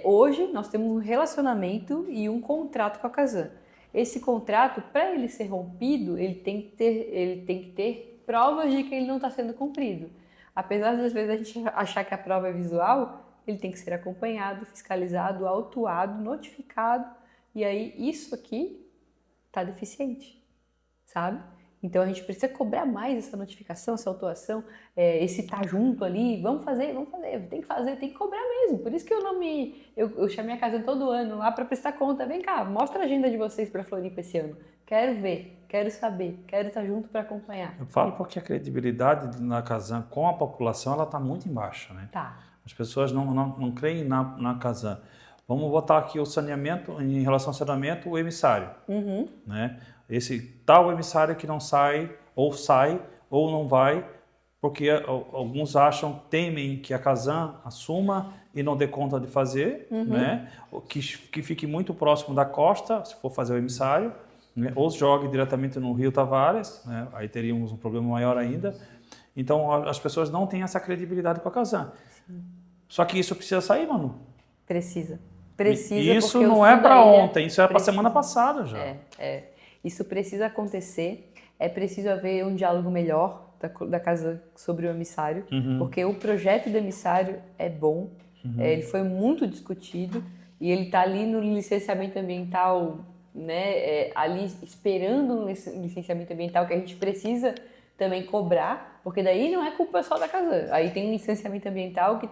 B: hoje nós temos um relacionamento e um contrato com a Casan. Esse contrato, para ele ser rompido, ele tem que ter provas de que ele não está sendo cumprido. Apesar de às vezes a gente achar que a prova é visual, ele tem que ser acompanhado, fiscalizado, autuado, notificado, e aí isso aqui está deficiente, sabe? Então a gente precisa cobrar mais essa notificação, essa autuação, esse tá junto ali, vamos fazer, tem que cobrar mesmo. Por isso que eu chamei a Casan todo ano lá para prestar conta. Vem cá, mostra a agenda de vocês para Floripa esse ano. Quero ver, quero saber, quero estar junto para acompanhar.
A: Eu falo porque a credibilidade na Casan com a população ela está muito embaixo, né?
B: Tá.
A: As pessoas não creem na Casan. Vamos botar aqui o saneamento, em relação ao saneamento, o emissário. Né? Esse tal emissário que não sai ou não vai, porque alguns temem que a Casan assuma e não dê conta de fazer, né? Que fique muito próximo da costa, se for fazer o emissário, né? Ou jogue diretamente no Rio Tavares, né? Aí teríamos um problema maior ainda. Então, as pessoas não têm essa credibilidade com a Casan. Só que isso precisa sair, Manu.
B: Precisa.
A: Isso não é para ontem, isso é para semana passada já.
B: Isso precisa acontecer, é preciso haver um diálogo melhor da Casan sobre o emissário, porque o projeto do emissário é bom, ele foi muito discutido e ele está ali no licenciamento ambiental, né, ali esperando um licenciamento ambiental que a gente precisa também cobrar, porque daí não é culpa só da Casan, aí tem um licenciamento ambiental que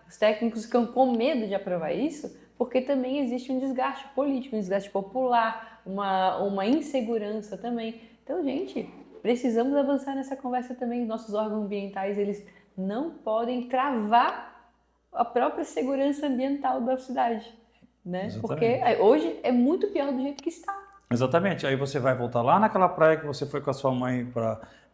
B: os técnicos ficam com medo de aprovar isso, porque também existe um desgaste político, um desgaste popular, uma insegurança também. Então, gente, precisamos avançar nessa conversa também. Os nossos órgãos ambientais, eles não podem travar a própria segurança ambiental da cidade, né? Porque hoje é muito pior do jeito que está.
A: Exatamente. Aí você vai voltar lá naquela praia que você foi com a sua mãe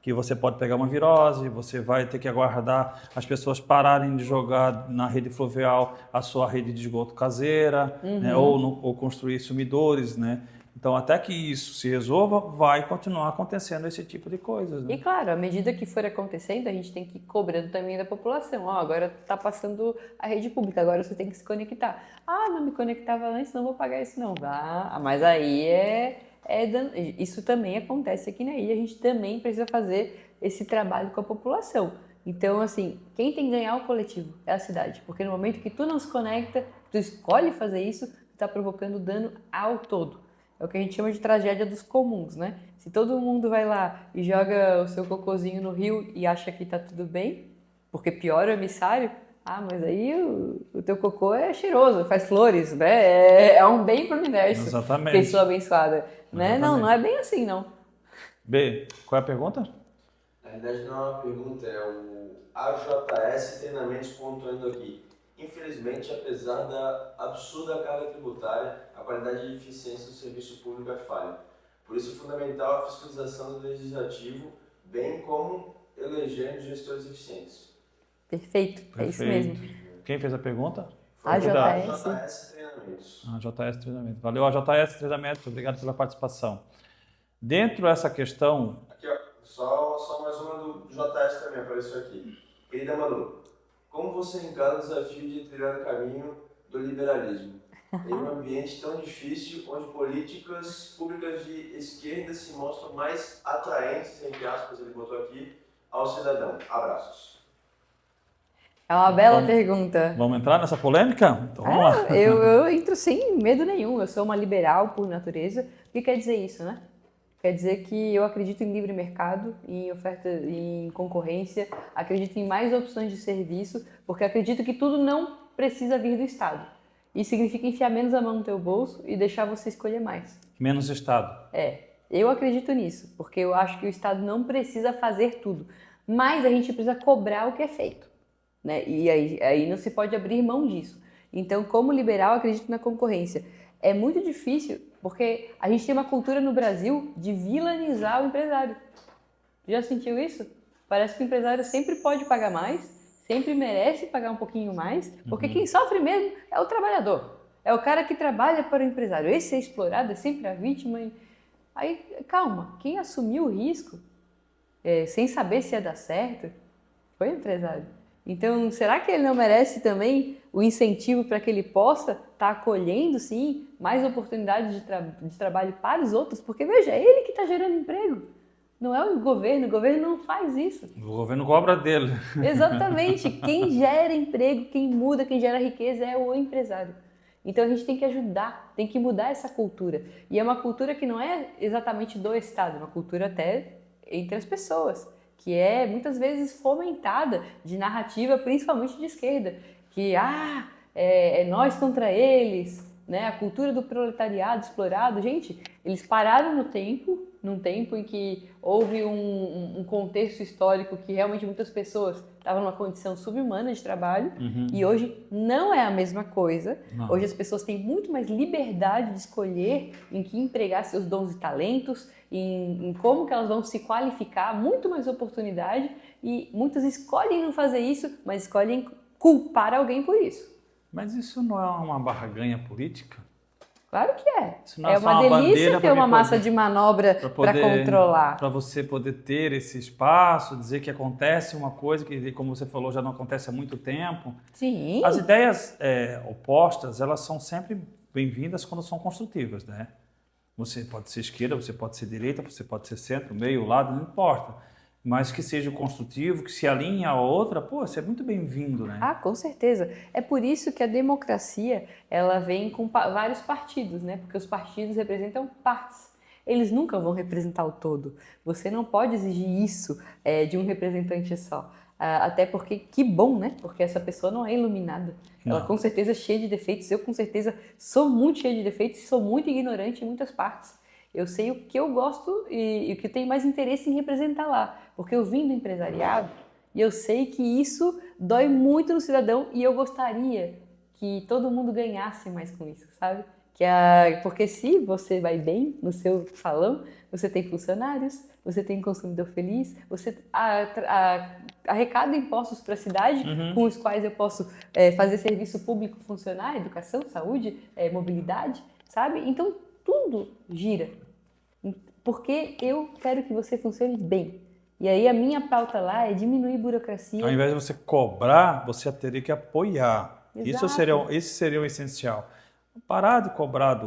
A: que você pode pegar uma virose, você vai ter que aguardar as pessoas pararem de jogar na rede fluvial a sua rede de esgoto caseira, né? ou construir sumidores, né? Então, até que isso se resolva, vai continuar acontecendo esse tipo de coisas, né?
B: E claro, à medida que for acontecendo, a gente tem que ir cobrando também da população. Agora está passando a rede pública, agora você tem que se conectar. Não me conectava antes, não vou pagar isso não. Mas aí isso também acontece aqui na ilha, a gente também precisa fazer esse trabalho com a população. Então, assim, quem tem que ganhar o coletivo é a cidade, porque no momento que tu não se conecta, tu escolhe fazer isso, tu está provocando dano ao todo. É o que a gente chama de tragédia dos comuns, né? Se todo mundo vai lá e joga o seu cocôzinho no rio e acha que tá tudo bem, porque piora o emissário, mas aí o teu cocô é cheiroso, faz flores, né? É um bem pro universo.
A: Exatamente.
B: Pessoa abençoada, né? Não é bem assim, não.
A: B, qual é a pergunta?
C: Na verdade não é uma pergunta, é o AJS Treinamentos pontuando aqui. Infelizmente, apesar da absurda carga tributária, a qualidade e eficiência do serviço público é falha. Por isso é fundamental a fiscalização do legislativo, bem como elegendo gestores eficientes.
B: Perfeito. É isso mesmo.
A: Quem fez a pergunta?
C: AJS Treinamentos.
A: AJS Treinamentos. Valeu, AJS Treinamentos. Obrigado pela participação. Dentro dessa questão...
C: Aqui, ó, só mais uma do JS também, apareceu aqui. Querida Manu, como você encara o desafio de trilhar o caminho do liberalismo em um ambiente tão difícil, onde políticas públicas de esquerda se mostram mais atraentes, entre aspas, ele botou aqui, ao cidadão? Abraços.
B: É uma bela pergunta.
A: Vamos entrar nessa polêmica? Então vamos lá.
B: Eu entro sem medo nenhum. Eu sou uma liberal por natureza. O que quer dizer isso, né? Quer dizer que eu acredito em livre mercado, em oferta, em concorrência, acredito em mais opções de serviço, porque acredito que tudo não precisa vir do Estado. Isso significa enfiar menos a mão no teu bolso e deixar você escolher mais.
A: Menos Estado.
B: Eu acredito nisso, porque eu acho que o Estado não precisa fazer tudo, mas a gente precisa cobrar o que é feito, né? E aí não se pode abrir mão disso. Então, como liberal, acredito na concorrência. É muito difícil, porque a gente tem uma cultura no Brasil de vilanizar o empresário. Já sentiu isso? Parece que o empresário sempre pode pagar mais, sempre merece pagar um pouquinho mais, porque quem sofre mesmo é o trabalhador. É o cara que trabalha para o empresário. Esse é explorado, é sempre a vítima. Aí, calma, quem assumiu o risco, sem saber se ia dar certo, foi o empresário. Então, será que ele não merece também o incentivo para que ele possa estar acolhendo, sim, mais oportunidades de trabalho para os outros? Porque, veja, é ele que está gerando emprego. Não é o governo não faz isso.
A: O governo cobra dele.
B: Exatamente. Quem gera emprego, quem muda, quem gera riqueza é o empresário. Então a gente tem que ajudar, tem que mudar essa cultura. E é uma cultura que não é exatamente do Estado, é uma cultura até entre as pessoas, que é muitas vezes fomentada de narrativa, principalmente de esquerda, que é nós contra eles, né? A cultura do proletariado explorado. Gente, eles pararam num tempo em que houve um contexto histórico que realmente muitas pessoas estavam numa condição subhumana de trabalho, e hoje não é a mesma coisa.
A: Não.
B: Hoje as pessoas têm muito mais liberdade de escolher em que empregar seus dons e talentos, em como que elas vão se qualificar, muito mais oportunidade, e muitas escolhem não fazer isso, mas escolhem culpar alguém por isso.
A: Mas isso não é uma barganha política?
B: Claro que é.
A: Isso não é
B: É
A: só
B: uma
A: uma
B: delícia
A: bandeira
B: ter
A: pra
B: uma
A: mim
B: massa
A: poder-
B: de manobra para controlar.
A: Para você poder ter esse espaço, dizer que acontece uma coisa que, como você falou, já não acontece há muito tempo.
B: Sim.
A: As ideias opostas, elas são sempre bem-vindas quando são construtivas, né? Você pode ser esquerda, você pode ser direita, você pode ser centro, meio, lado, não importa. Mas que seja construtivo, que se alinhe a outra, pô, isso é muito bem-vindo, né?
B: Ah, com certeza. É por isso que a democracia, ela vem com vários partidos, né? Porque os partidos representam partes. Eles nunca vão representar o todo. Você não pode exigir isso de um representante só. Até porque, que bom, né? Porque essa pessoa não é iluminada. Ela
A: Não.
B: com certeza é cheia de defeitos. Eu com certeza sou muito cheia de defeitos e sou muito ignorante em muitas partes. Eu sei o que eu gosto e o que eu tenho mais interesse em representar lá. Porque eu vim do empresariado e eu sei que isso dói muito no cidadão e eu gostaria que todo mundo ganhasse mais com isso, sabe? Porque se você vai bem no seu salão, você tem funcionários, você tem consumidor feliz, você arrecada impostos para a cidade com os quais eu posso fazer serviço público funcionar, educação, saúde, mobilidade, sabe? Então tudo gira. Porque eu quero que você funcione bem. E aí a minha pauta lá é diminuir burocracia.
A: Ao invés de você cobrar, você teria que apoiar.
B: Exato.
A: Esse seria o essencial. Parar de cobrar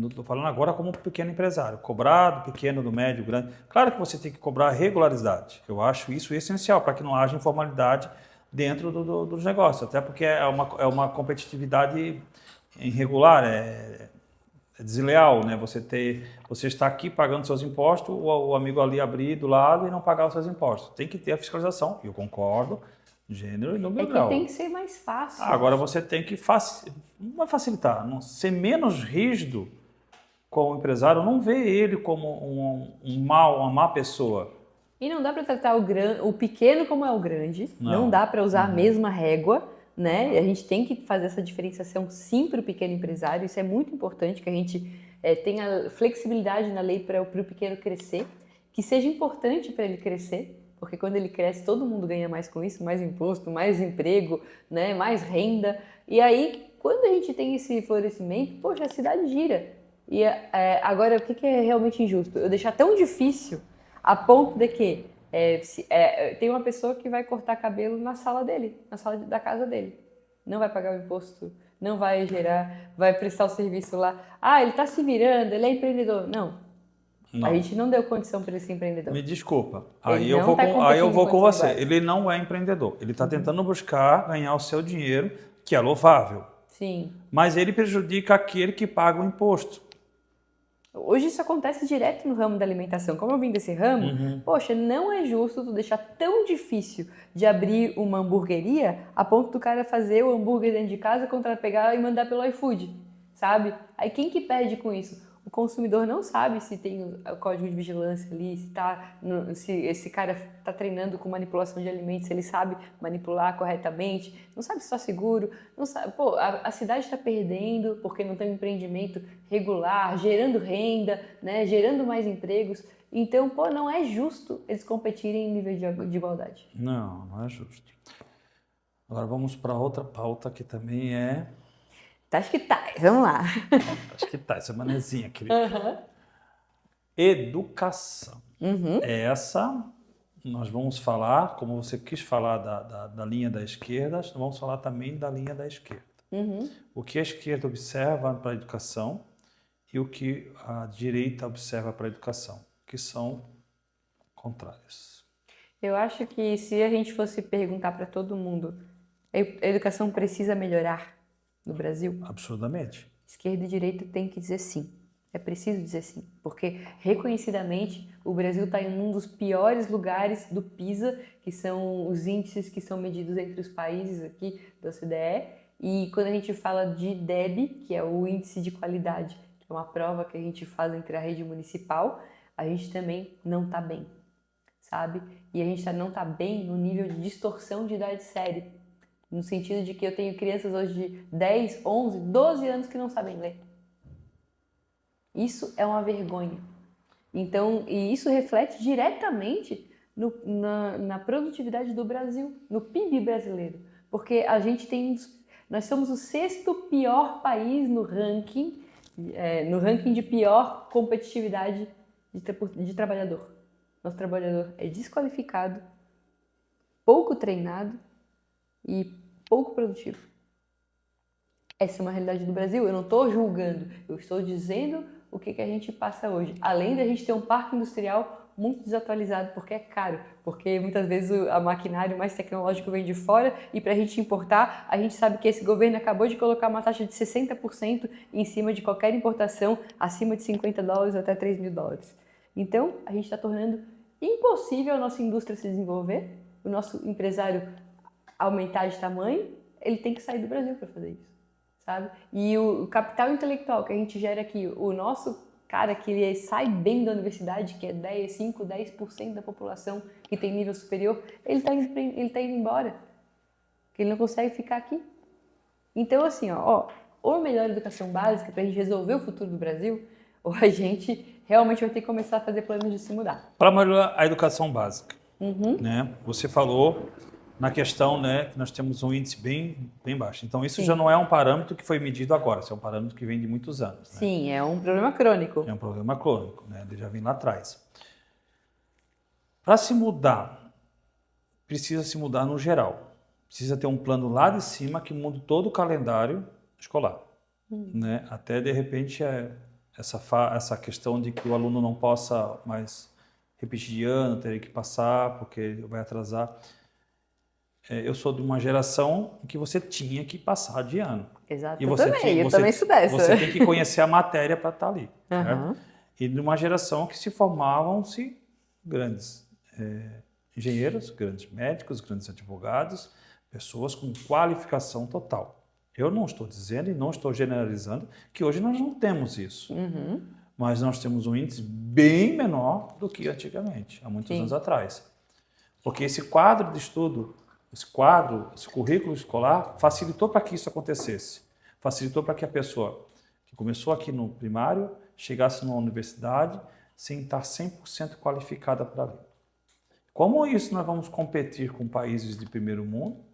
A: estou falando agora como pequeno empresário, cobrar do pequeno, do médio, grande. Claro que você tem que cobrar regularidade. Eu acho isso essencial para que não haja informalidade dentro dos negócios, até porque é uma competitividade irregular, é desleal, né? Você está aqui pagando seus impostos, o amigo ali abrir do lado e não pagar os seus impostos. Tem que ter a fiscalização, eu concordo, gênero e número
B: É
A: grau.
B: que tem que ser mais fácil.
A: Agora você tem que não vai facilitar, ser menos rígido com o empresário, não ver ele como uma má pessoa.
B: E não dá para tratar o pequeno como é o grande, não dá para usar a mesma régua, né? A gente tem que fazer essa diferenciação sim para o pequeno empresário, isso é muito importante, que a gente tenha flexibilidade na lei para o pequeno crescer, que seja importante para ele crescer, porque quando ele cresce todo mundo ganha mais com isso, mais imposto, mais emprego, né? Mais renda, e aí quando a gente tem esse florescimento, poxa, a cidade gira. E agora, o que é realmente injusto? Eu deixar tão difícil a ponto de que tem uma pessoa que vai cortar cabelo na sala dele, na sala da casa dele. Não vai pagar o imposto, não vai gerar, vai prestar o serviço lá. Ah, ele está se virando, ele é empreendedor. Não. A gente não deu condição para ele ser empreendedor.
A: Me desculpa,
B: Ele
A: aí eu
B: não
A: vou
B: tá
A: com
B: competindo
A: você.
B: com esse lugar.
A: Ele não é empreendedor, ele está tentando buscar ganhar o seu dinheiro, que é louvável,
B: Sim.
A: mas ele prejudica aquele que paga o imposto.
B: Hoje isso acontece direto no ramo da alimentação. Como eu vim desse ramo, poxa, não é justo tu deixar tão difícil de abrir uma hamburgueria a ponto do cara fazer o hambúrguer dentro de casa, pegar e mandar pelo iFood, sabe? Aí quem que perde com isso? O consumidor não sabe se tem o código de vigilância ali, se esse cara está treinando com manipulação de alimentos, se ele sabe manipular corretamente, não sabe se está seguro, não sabe. Pô, a cidade está perdendo porque não tem um empreendimento regular, gerando renda, né, gerando mais empregos. Então, pô, não é justo eles competirem em nível de igualdade.
A: Não, não é justo. Agora vamos para outra pauta que também é...
B: Acho que tá, vamos lá.
A: Acho que tá, essa manezinha, querida. Educação. Essa, nós vamos falar, como você quis falar da linha da esquerda, nós vamos falar também da linha da esquerda. O que a esquerda observa para a educação e o que a direita observa para a educação, que são contrários.
B: Eu acho que se a gente fosse perguntar para todo mundo, a educação precisa melhorar no Brasil?
A: Absurdamente.
B: Esquerda e direita tem que dizer sim. É preciso dizer sim, porque reconhecidamente o Brasil está em um dos piores lugares do PISA, que são os índices que são medidos entre os países aqui da OCDE, e quando a gente fala de DEB, que é o índice de qualidade, que é uma prova que a gente faz entre a rede municipal, a gente também não está bem, sabe? E a gente não está bem no nível de distorção de idade séria, no sentido de que eu tenho crianças hoje de 10, 11, 12 anos que não sabem ler. Isso é uma vergonha. Então, e isso reflete diretamente na produtividade do Brasil, no PIB brasileiro. Porque a gente nós somos o 6º pior país no ranking de pior competitividade de trabalhador. Nosso trabalhador é desqualificado, pouco treinado e pouco produtivo. Essa é uma realidade do Brasil. Eu não estou julgando, eu estou dizendo o que a gente passa hoje. Além da gente ter um parque industrial muito desatualizado, porque é caro, porque muitas vezes o maquinário mais tecnológico vem de fora e para a gente importar, a gente sabe que esse governo acabou de colocar uma taxa de 60% em cima de qualquer importação acima de $50 até $3.000. Então, a gente está tornando impossível a nossa indústria se desenvolver, o nosso empresário aumentar de tamanho, ele tem que sair do Brasil para fazer isso, sabe? E o capital intelectual que a gente gera aqui, o nosso cara que sai bem da universidade, que é 5, 10% da população que tem nível superior, ele tá indo embora, porque ele não consegue ficar aqui. Então, assim, ou melhor educação básica para a gente resolver o futuro do Brasil, ou a gente realmente vai ter que começar a fazer planos de se mudar.
A: Para melhorar a educação básica, né? Você falou na questão, né, que nós temos um índice bem baixo. Então, isso já não é um parâmetro que foi medido agora, isso é um parâmetro que vem de muitos anos. Né?
B: Sim, é um problema crônico.
A: É um problema crônico, né? Ele já vem lá atrás. Para se mudar, precisa se mudar no geral. Precisa ter um plano lá de cima que muda todo o calendário escolar. Né? Até, de repente, essa questão de que o aluno não possa mais repetir de ano, ter que passar, porque vai atrasar. Eu sou de uma geração em que você tinha que passar de ano.
B: Exato,
A: E
B: eu também sou dessa.
A: Você tem que conhecer a matéria para estar ali. Certo? E de uma geração que se formavam-se grandes engenheiros, grandes médicos, grandes advogados, pessoas com qualificação total. Eu não estou dizendo e não estou generalizando que hoje nós não temos isso. Mas nós temos um índice bem menor do que antigamente, há muitos anos atrás. Porque esse quadro de estudo, esse currículo escolar facilitou para que isso acontecesse. Facilitou para que a pessoa que começou aqui no primário chegasse numa universidade sem estar 100% qualificada para ali. Como isso nós vamos competir com países de primeiro mundo,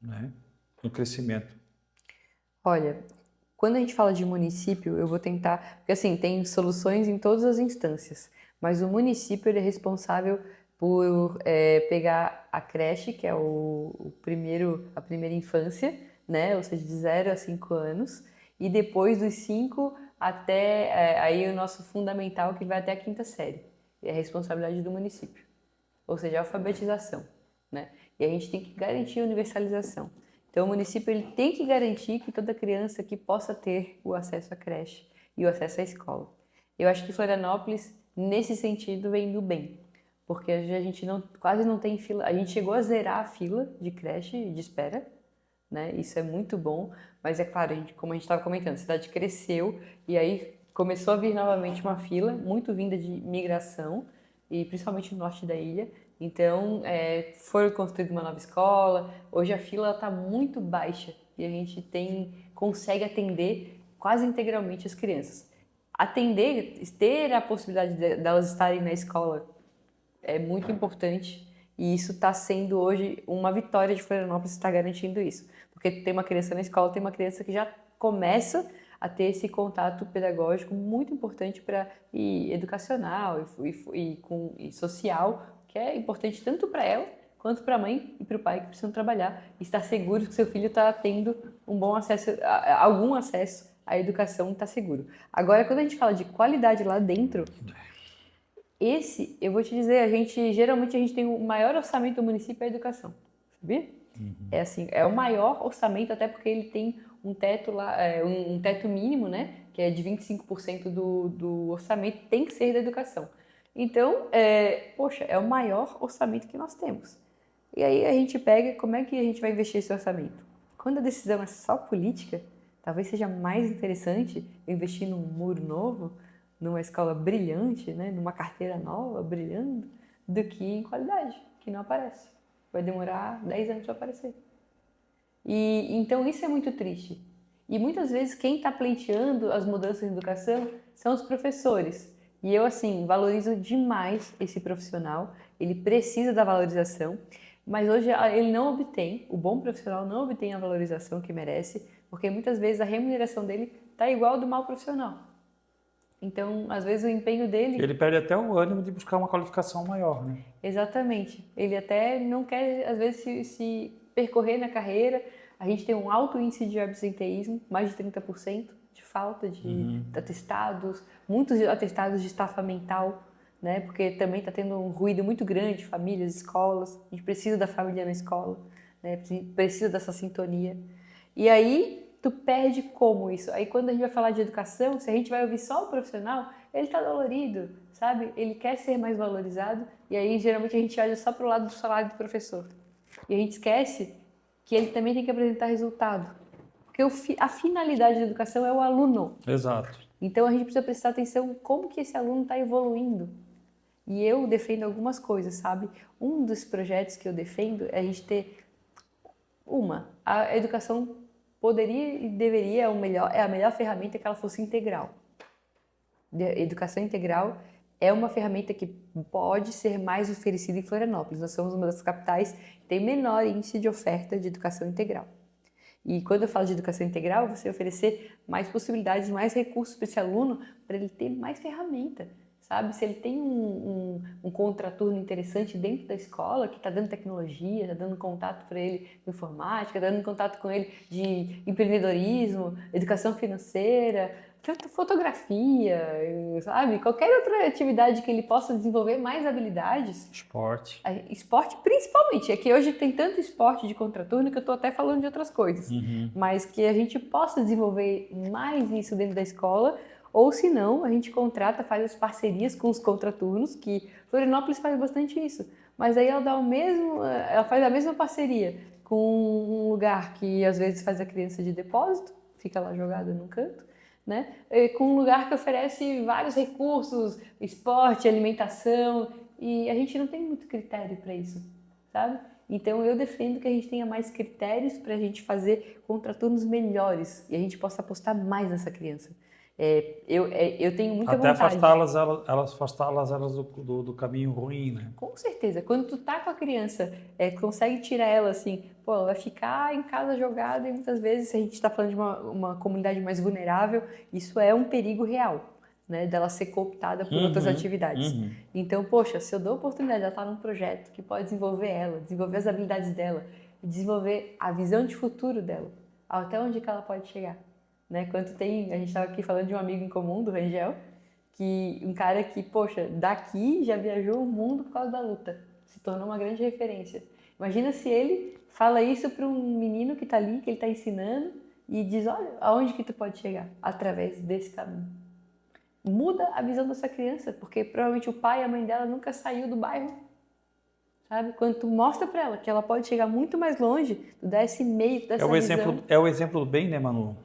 A: né, no crescimento?
B: Olha, quando a gente fala de município, eu vou tentar... Porque assim, tem soluções em todas as instâncias, mas o município ele é responsável por pegar a creche, que é a primeira infância, né? Ou seja, de 0 a 5 anos, e depois dos 5 até aí o nosso fundamental, que vai até a 5ª série. É a responsabilidade do município, ou seja, a alfabetização, né? E a gente tem que garantir a universalização. Então, o município ele tem que garantir que toda criança aqui possa ter o acesso à creche e o acesso à escola. Eu acho que Florianópolis, nesse sentido, vem do bem. Porque a gente quase não tem fila. A gente chegou a zerar a fila de creche de espera, né? Isso é muito bom, mas é claro, como a gente estava comentando, a cidade cresceu e aí começou a vir novamente uma fila, muito vinda de migração, e principalmente no norte da ilha. Então, foi construída uma nova escola, hoje a fila está muito baixa e a gente consegue atender quase integralmente as crianças. Atender, ter a possibilidade delas estarem na escola é muito importante e isso está sendo hoje uma vitória de Florianópolis, está garantindo isso. Porque tem uma criança na escola, tem uma criança que já começa a ter esse contato pedagógico muito importante e educacional e social, que é importante tanto para ela quanto para a mãe e para o pai que precisam trabalhar e estar seguros que seu filho está tendo um bom acesso, algum acesso à educação, está seguro. Agora, quando a gente fala de qualidade lá dentro, eu vou te dizer, geralmente a gente tem o maior orçamento do município é a educação, sabia? É assim, é o maior orçamento, até porque ele tem um teto lá, um teto mínimo, né? Que é de 25% do orçamento, tem que ser da educação. Então, poxa, é o maior orçamento que nós temos. E aí a gente pega, como é que a gente vai investir esse orçamento? Quando a decisão é só política, talvez seja mais interessante investir num muro novo, numa escola brilhante, né? Numa carteira nova, brilhando, do que em qualidade, que não aparece. Vai demorar 10 anos para aparecer. E então isso é muito triste. E muitas vezes quem está pleiteando as mudanças em educação são os professores. E eu, assim, valorizo demais esse profissional. Ele precisa da valorização, mas hoje ele não obtém, o bom profissional não obtém a valorização que merece, porque muitas vezes a remuneração dele está igual ao do mau profissional. Então, às vezes o empenho dele...
A: Ele perde até o ânimo de buscar uma qualificação maior, né?
B: Exatamente. Ele até não quer, às vezes, se percorrer na carreira. A gente tem um alto índice de absenteísmo, mais de 30% de falta de atestados, muitos atestados de estafa mental, né? Porque também está tendo um ruído muito grande, famílias, escolas. A gente precisa da família na escola, né? Precisa dessa sintonia. E aí, tu perde como isso? Aí quando a gente vai falar de educação, se a gente vai ouvir só o profissional, ele está dolorido, sabe? Ele quer ser mais valorizado e aí geralmente a gente olha só para o lado do salário do professor. E a gente esquece que ele também tem que apresentar resultado. Porque a finalidade da educação é o aluno.
A: Exato.
B: Então a gente precisa prestar atenção como que esse aluno está evoluindo. E eu defendo algumas coisas, sabe? Um dos projetos que eu defendo é a gente ter a educação poderia e deveria, é a melhor ferramenta que ela fosse integral. Educação integral é uma ferramenta que pode ser mais oferecida em Florianópolis. Nós somos uma das capitais que tem menor índice de oferta de educação integral. E quando eu falo de educação integral, você oferecer mais possibilidades, mais recursos para esse aluno, para ele ter mais ferramenta, sabe? Se ele tem um contraturno interessante dentro da escola, que está dando tecnologia, está dando contato para ele de informática, está dando contato com ele de empreendedorismo, educação financeira, fotografia, sabe? Qualquer outra atividade que ele possa desenvolver mais habilidades.
A: Esporte.
B: Esporte, principalmente. É que hoje tem tanto esporte de contraturno que eu estou até falando de outras coisas. Mas que a gente possa desenvolver mais isso dentro da escola, ou se não, a gente contrata, faz as parcerias com os contraturnos, que Florianópolis faz bastante isso. Mas aí ela faz a mesma parceria com um lugar que às vezes faz a criança de depósito, fica lá jogada num canto, né? Com um lugar que oferece vários recursos, esporte, alimentação, e a gente não tem muito critério para isso, sabe? Então eu defendo que a gente tenha mais critérios para a gente fazer contraturnos melhores e a gente possa apostar mais nessa criança. Eu tenho muita
A: Até
B: vontade.
A: afastá-las do caminho ruim, né?
B: Com certeza. Quando tu tá com a criança, consegue tirar ela assim, pô, ela vai ficar em casa jogada e muitas vezes, se a gente está falando de uma comunidade mais vulnerável, isso é um perigo real, né? Dela ser cooptada por outras atividades. Então, poxa, se eu dou a oportunidade de ela estar num projeto que pode desenvolver ela, desenvolver as habilidades dela, desenvolver a visão de futuro dela, até onde que ela pode chegar. Né? A gente estava aqui falando de um amigo em comum, do Rangel, que um cara que, poxa, daqui já viajou o mundo por causa da luta, se tornou uma grande referência. Imagina se ele fala isso para um menino que está ali, que ele está ensinando, e diz, olha, aonde que tu pode chegar? Através desse caminho. Muda a visão dessa criança, porque provavelmente o pai e a mãe dela nunca saiu do bairro, sabe? Quando tu mostra para ela que ela pode chegar muito mais longe, tu dá esse meio, tu dá essa visão.
A: É o exemplo do bem, né, Manu?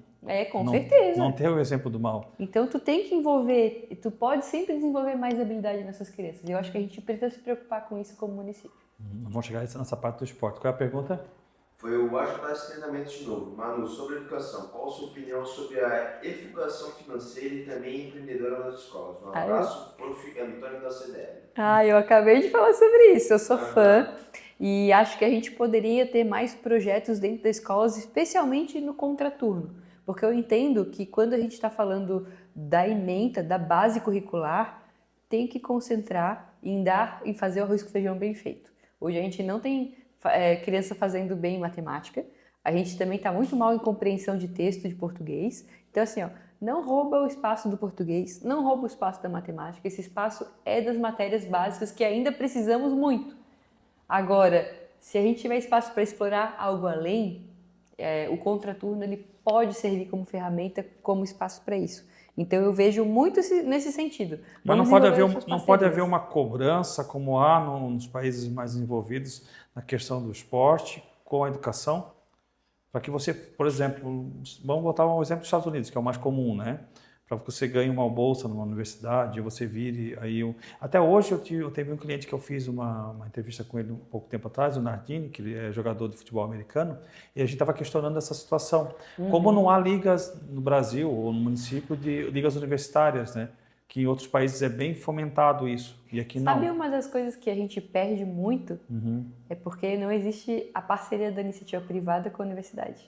B: Com
A: não,
B: certeza.
A: Não ter o exemplo do mal.
B: Então, tu tem que envolver, tu pode sempre desenvolver mais habilidade nessas crianças. E eu acho que a gente precisa se preocupar com isso como município.
A: Vamos chegar nessa parte do esporte. Qual é a pergunta?
C: Foi o AJS Treinamento de novo. Manu, sobre educação, qual a sua opinião sobre a educação financeira e também empreendedora nas escolas? Um abraço, prof. Antônio da CDL.
B: Eu acabei de falar sobre isso, eu sou fã e acho que a gente poderia ter mais projetos dentro das escolas, especialmente no contraturno, porque eu entendo que quando a gente está falando da ementa, da base curricular, tem que concentrar em fazer o arroz com feijão bem feito. Hoje a gente não tem criança fazendo bem em matemática, a gente também está muito mal em compreensão de texto de português, então assim, não rouba o espaço do português, não rouba o espaço da matemática, esse espaço é das matérias básicas que ainda precisamos muito. Agora, se a gente tiver espaço para explorar algo além, o contraturno ele pode servir como ferramenta, como espaço para isso. Então eu vejo muito nesse sentido.
A: Mas não pode haver uma cobrança como há nos países mais desenvolvidos na questão do esporte com a educação? Para que você, por exemplo, vamos botar um exemplo dos Estados Unidos, que é o mais comum, né? Para que você ganhe uma bolsa numa universidade, você vire aí... Até hoje eu teve um cliente que eu fiz uma entrevista com ele um pouco tempo atrás, o Nardini, que ele é jogador de futebol americano, e a gente estava questionando essa situação. Como não há ligas no Brasil ou no município de ligas universitárias, né? Que em outros países é bem fomentado isso, e aqui não.
B: Sabe uma das coisas que a gente perde muito? É porque não existe a parceria da iniciativa privada com a universidade.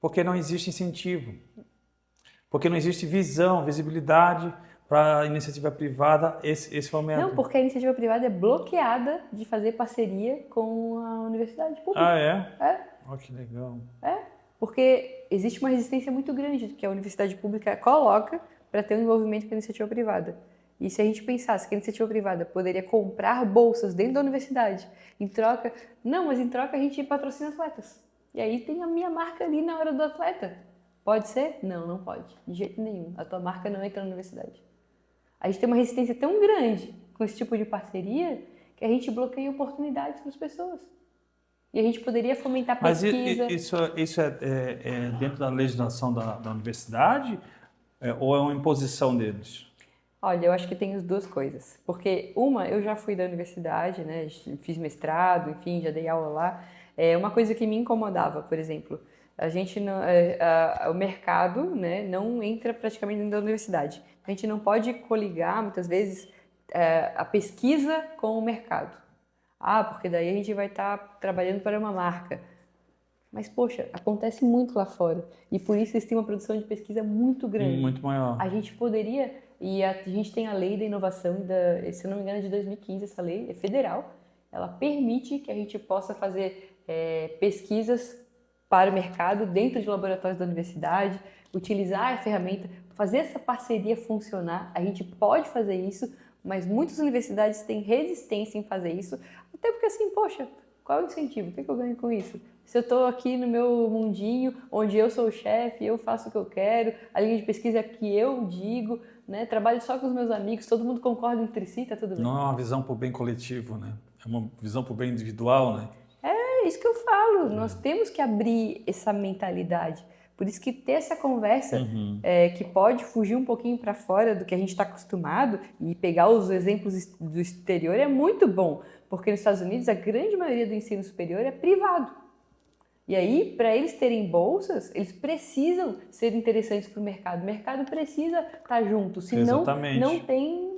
A: Porque não existe incentivo. Porque não existe visibilidade para a iniciativa privada esse momento.
B: Não, porque a iniciativa privada é bloqueada de fazer parceria com a universidade pública.
A: Ah, é?
B: É.
A: Oh, que legal.
B: Porque existe uma resistência muito grande que a universidade pública coloca para ter um envolvimento com a iniciativa privada. E se a gente pensasse que a iniciativa privada poderia comprar bolsas dentro da universidade, em troca... Não, mas em troca a gente patrocina atletas. E aí tem a minha marca ali na hora do atleta. Pode ser? Não, não pode. De jeito nenhum. A tua marca não entra na universidade. A gente tem uma resistência tão grande com esse tipo de parceria que a gente bloqueia oportunidades para as pessoas. E a gente poderia fomentar pesquisa.
A: Mas isso é dentro da legislação da universidade ou é uma imposição deles?
B: Olha, eu acho que tem as duas coisas. Porque eu já fui da universidade, né? Fiz mestrado, enfim, já dei aula lá. Uma coisa que me incomodava, por exemplo... o mercado, né, não entra praticamente dentro da universidade. A gente não pode coligar, muitas vezes, a pesquisa com o mercado. Porque daí a gente vai estar trabalhando para uma marca. Mas, poxa, acontece muito lá fora. E por isso eles têm uma produção de pesquisa muito grande.
A: Muito maior.
B: A gente poderia... E a gente tem a lei da inovação, se eu não me engano, de 2015, essa lei é federal. Ela permite que a gente possa fazer pesquisas para o mercado, dentro de laboratórios da universidade, utilizar a ferramenta, fazer essa parceria funcionar. A gente pode fazer isso, mas muitas universidades têm resistência em fazer isso, até porque assim, poxa, qual é o incentivo? O que eu ganho com isso? Se eu estou aqui no meu mundinho, onde eu sou o chefe, eu faço o que eu quero, a linha de pesquisa é que eu digo, né? Trabalho só com os meus amigos, todo mundo concorda entre si, tá tudo bem.
A: Não é uma visão para o bem coletivo, né? É uma visão para o bem individual, né?
B: É isso que eu falo, nós temos que abrir essa mentalidade. Por isso que ter essa conversa que pode fugir um pouquinho para fora do que a gente está acostumado e pegar os exemplos do exterior é muito bom, porque nos Estados Unidos a grande maioria do ensino superior é privado. E aí, para eles terem bolsas, eles precisam ser interessantes para o mercado. O mercado precisa estar junto, senão não tem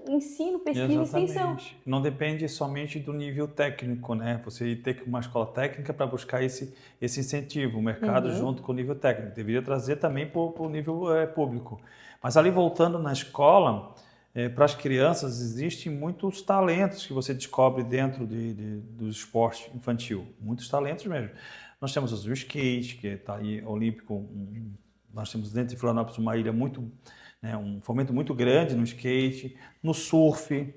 B: ensino, pesquisa e extensão.
A: Não depende somente do nível técnico, né? Você ter uma escola técnica para buscar esse incentivo, o mercado junto com o nível técnico. Deveria trazer também para o nível público. Mas ali voltando na escola, para as crianças existem muitos talentos que você descobre dentro do esporte infantil. Muitos talentos mesmo. Nós temos o skate, que está aí olímpico. Nós temos dentro de Florianópolis uma ilha muito... um fomento muito grande no skate, no surf,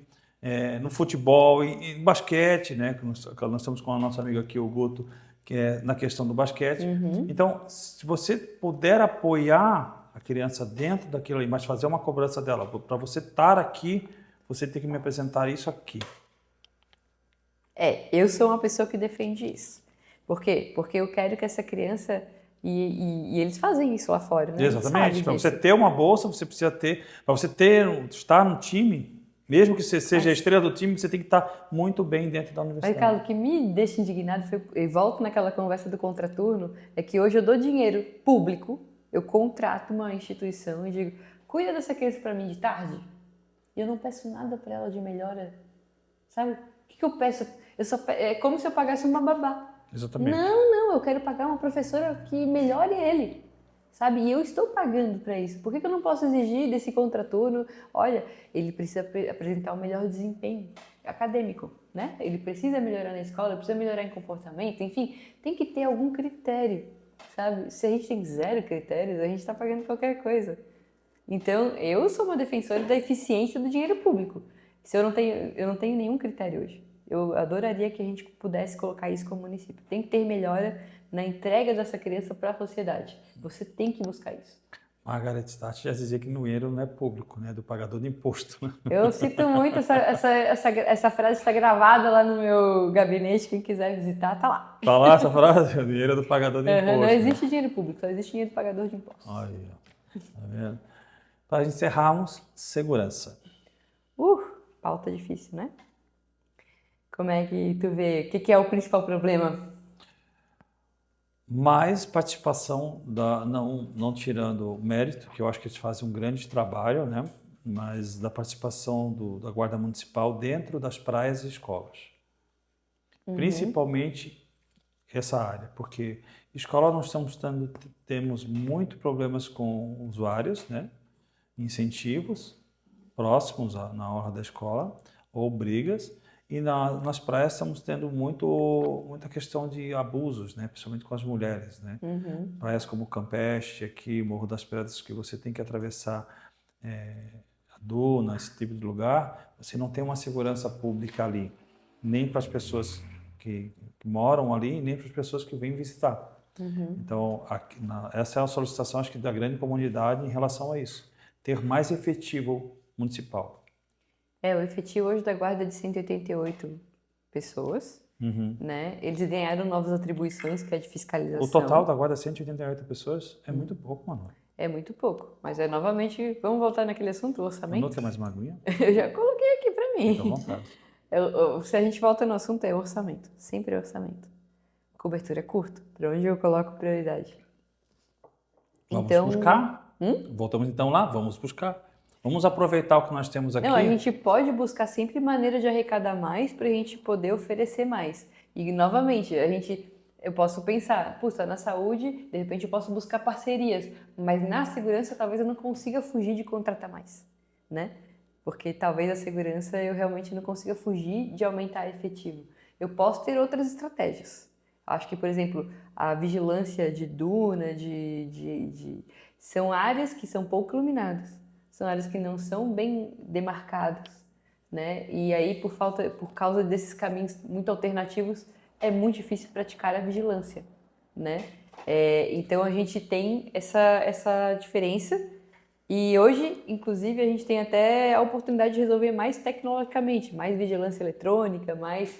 A: no futebol e no basquete, né? Nós estamos com a nossa amiga aqui, o Guto, que é na questão do basquete. Então, se você puder apoiar a criança dentro daquilo ali, mas fazer uma cobrança dela, para você estar aqui, você tem que me apresentar isso aqui.
B: Eu sou uma pessoa que defende isso. Por quê? Porque eu quero que essa criança E eles fazem isso lá fora, né? A gente
A: Exatamente.
B: sabe
A: Para
B: disso.
A: você ter uma bolsa, você precisa ter. Para você estar no time, mesmo que você seja a estrela do time, você tem que estar muito bem dentro da
B: Mas,
A: universidade.
B: Carlos, o que me deixa indignado, e volto naquela conversa do contraturno, é que hoje eu dou dinheiro público, eu contrato uma instituição e digo, cuida dessa criança para mim de tarde, e eu não peço nada para ela de melhora, sabe? O que eu peço? É como se eu pagasse uma babá.
A: Exatamente.
B: Não, eu quero pagar uma professora que melhore ele, sabe? E eu estou pagando para isso. Por que eu não posso exigir desse contraturno? Olha, ele precisa apresentar um melhor desempenho acadêmico, né? Ele precisa melhorar na escola, precisa melhorar em comportamento, enfim, tem que ter algum critério, sabe? Se a gente tem 0 critérios, a gente está pagando qualquer coisa. Então, eu sou uma defensora da eficiência do dinheiro público. Eu não tenho nenhum critério hoje. Eu adoraria que a gente pudesse colocar isso como município. Tem que ter melhora na entrega dessa criança para a sociedade. Você tem que buscar isso.
A: Margaret Thatcher já dizia que dinheiro não é público, né? É do pagador de imposto.
B: Eu cito muito essa frase, está gravada lá no meu gabinete. Quem quiser visitar, tá lá.
A: Tá lá essa frase? O dinheiro é do pagador de imposto.
B: Não existe dinheiro público, só existe dinheiro do pagador de impostos.
A: Aí, ó. Tá vendo? Para encerrarmos, segurança.
B: Pauta difícil, né? Como é que tu vê? O que é o principal problema?
A: Mais participação, não tirando o mérito, que eu acho que eles fazem um grande trabalho, né? Mas da participação da Guarda Municipal dentro das praias e escolas. Principalmente essa área, porque escola nós temos muito problemas com usuários, né? Incentivos próximos na hora da escola, ou brigas. E nas praias estamos tendo muita questão de abusos, né? Principalmente com as mulheres, né? Praias como Campeche, aqui, Morro das Pedras, que você tem que atravessar a duna, esse tipo de lugar, você não tem uma segurança pública ali, nem para as pessoas que moram ali, nem para as pessoas que vêm visitar. Então, essa é a solicitação, acho que, da grande comunidade em relação a isso. Ter mais efetivo municipal.
B: O efetivo hoje da guarda é de 188 pessoas, né? Eles ganharam novas atribuições, que é de fiscalização.
A: O total da guarda é 188 pessoas? É muito pouco, mano.
B: É muito pouco, mas novamente, vamos voltar naquele assunto, o orçamento?
A: Não tem mais uma aguinha?
B: Eu já coloquei aqui para mim.
A: Fica à vontade.
B: Se a gente volta no assunto, é orçamento, sempre é orçamento. Cobertura é curto, para onde eu coloco prioridade?
A: Vamos buscar? Voltamos então lá, vamos buscar. Vamos aproveitar o que nós temos aqui.
B: Não, a gente pode buscar sempre maneira de arrecadar mais para a gente poder oferecer mais. E, novamente, eu posso pensar, puxa, na saúde, de repente eu posso buscar parcerias, mas na segurança talvez eu não consiga fugir de contratar mais, né? Porque talvez a segurança eu realmente não consiga fugir de aumentar efetivo. Eu posso ter outras estratégias. Acho que, por exemplo, a vigilância de duna, são áreas que são pouco iluminadas. São áreas que não são bem demarcadas, né? E aí, por causa desses caminhos muito alternativos, é muito difícil praticar a vigilância, né? Então, a gente tem essa diferença e hoje, inclusive, a gente tem até a oportunidade de resolver mais tecnologicamente, mais vigilância eletrônica, mais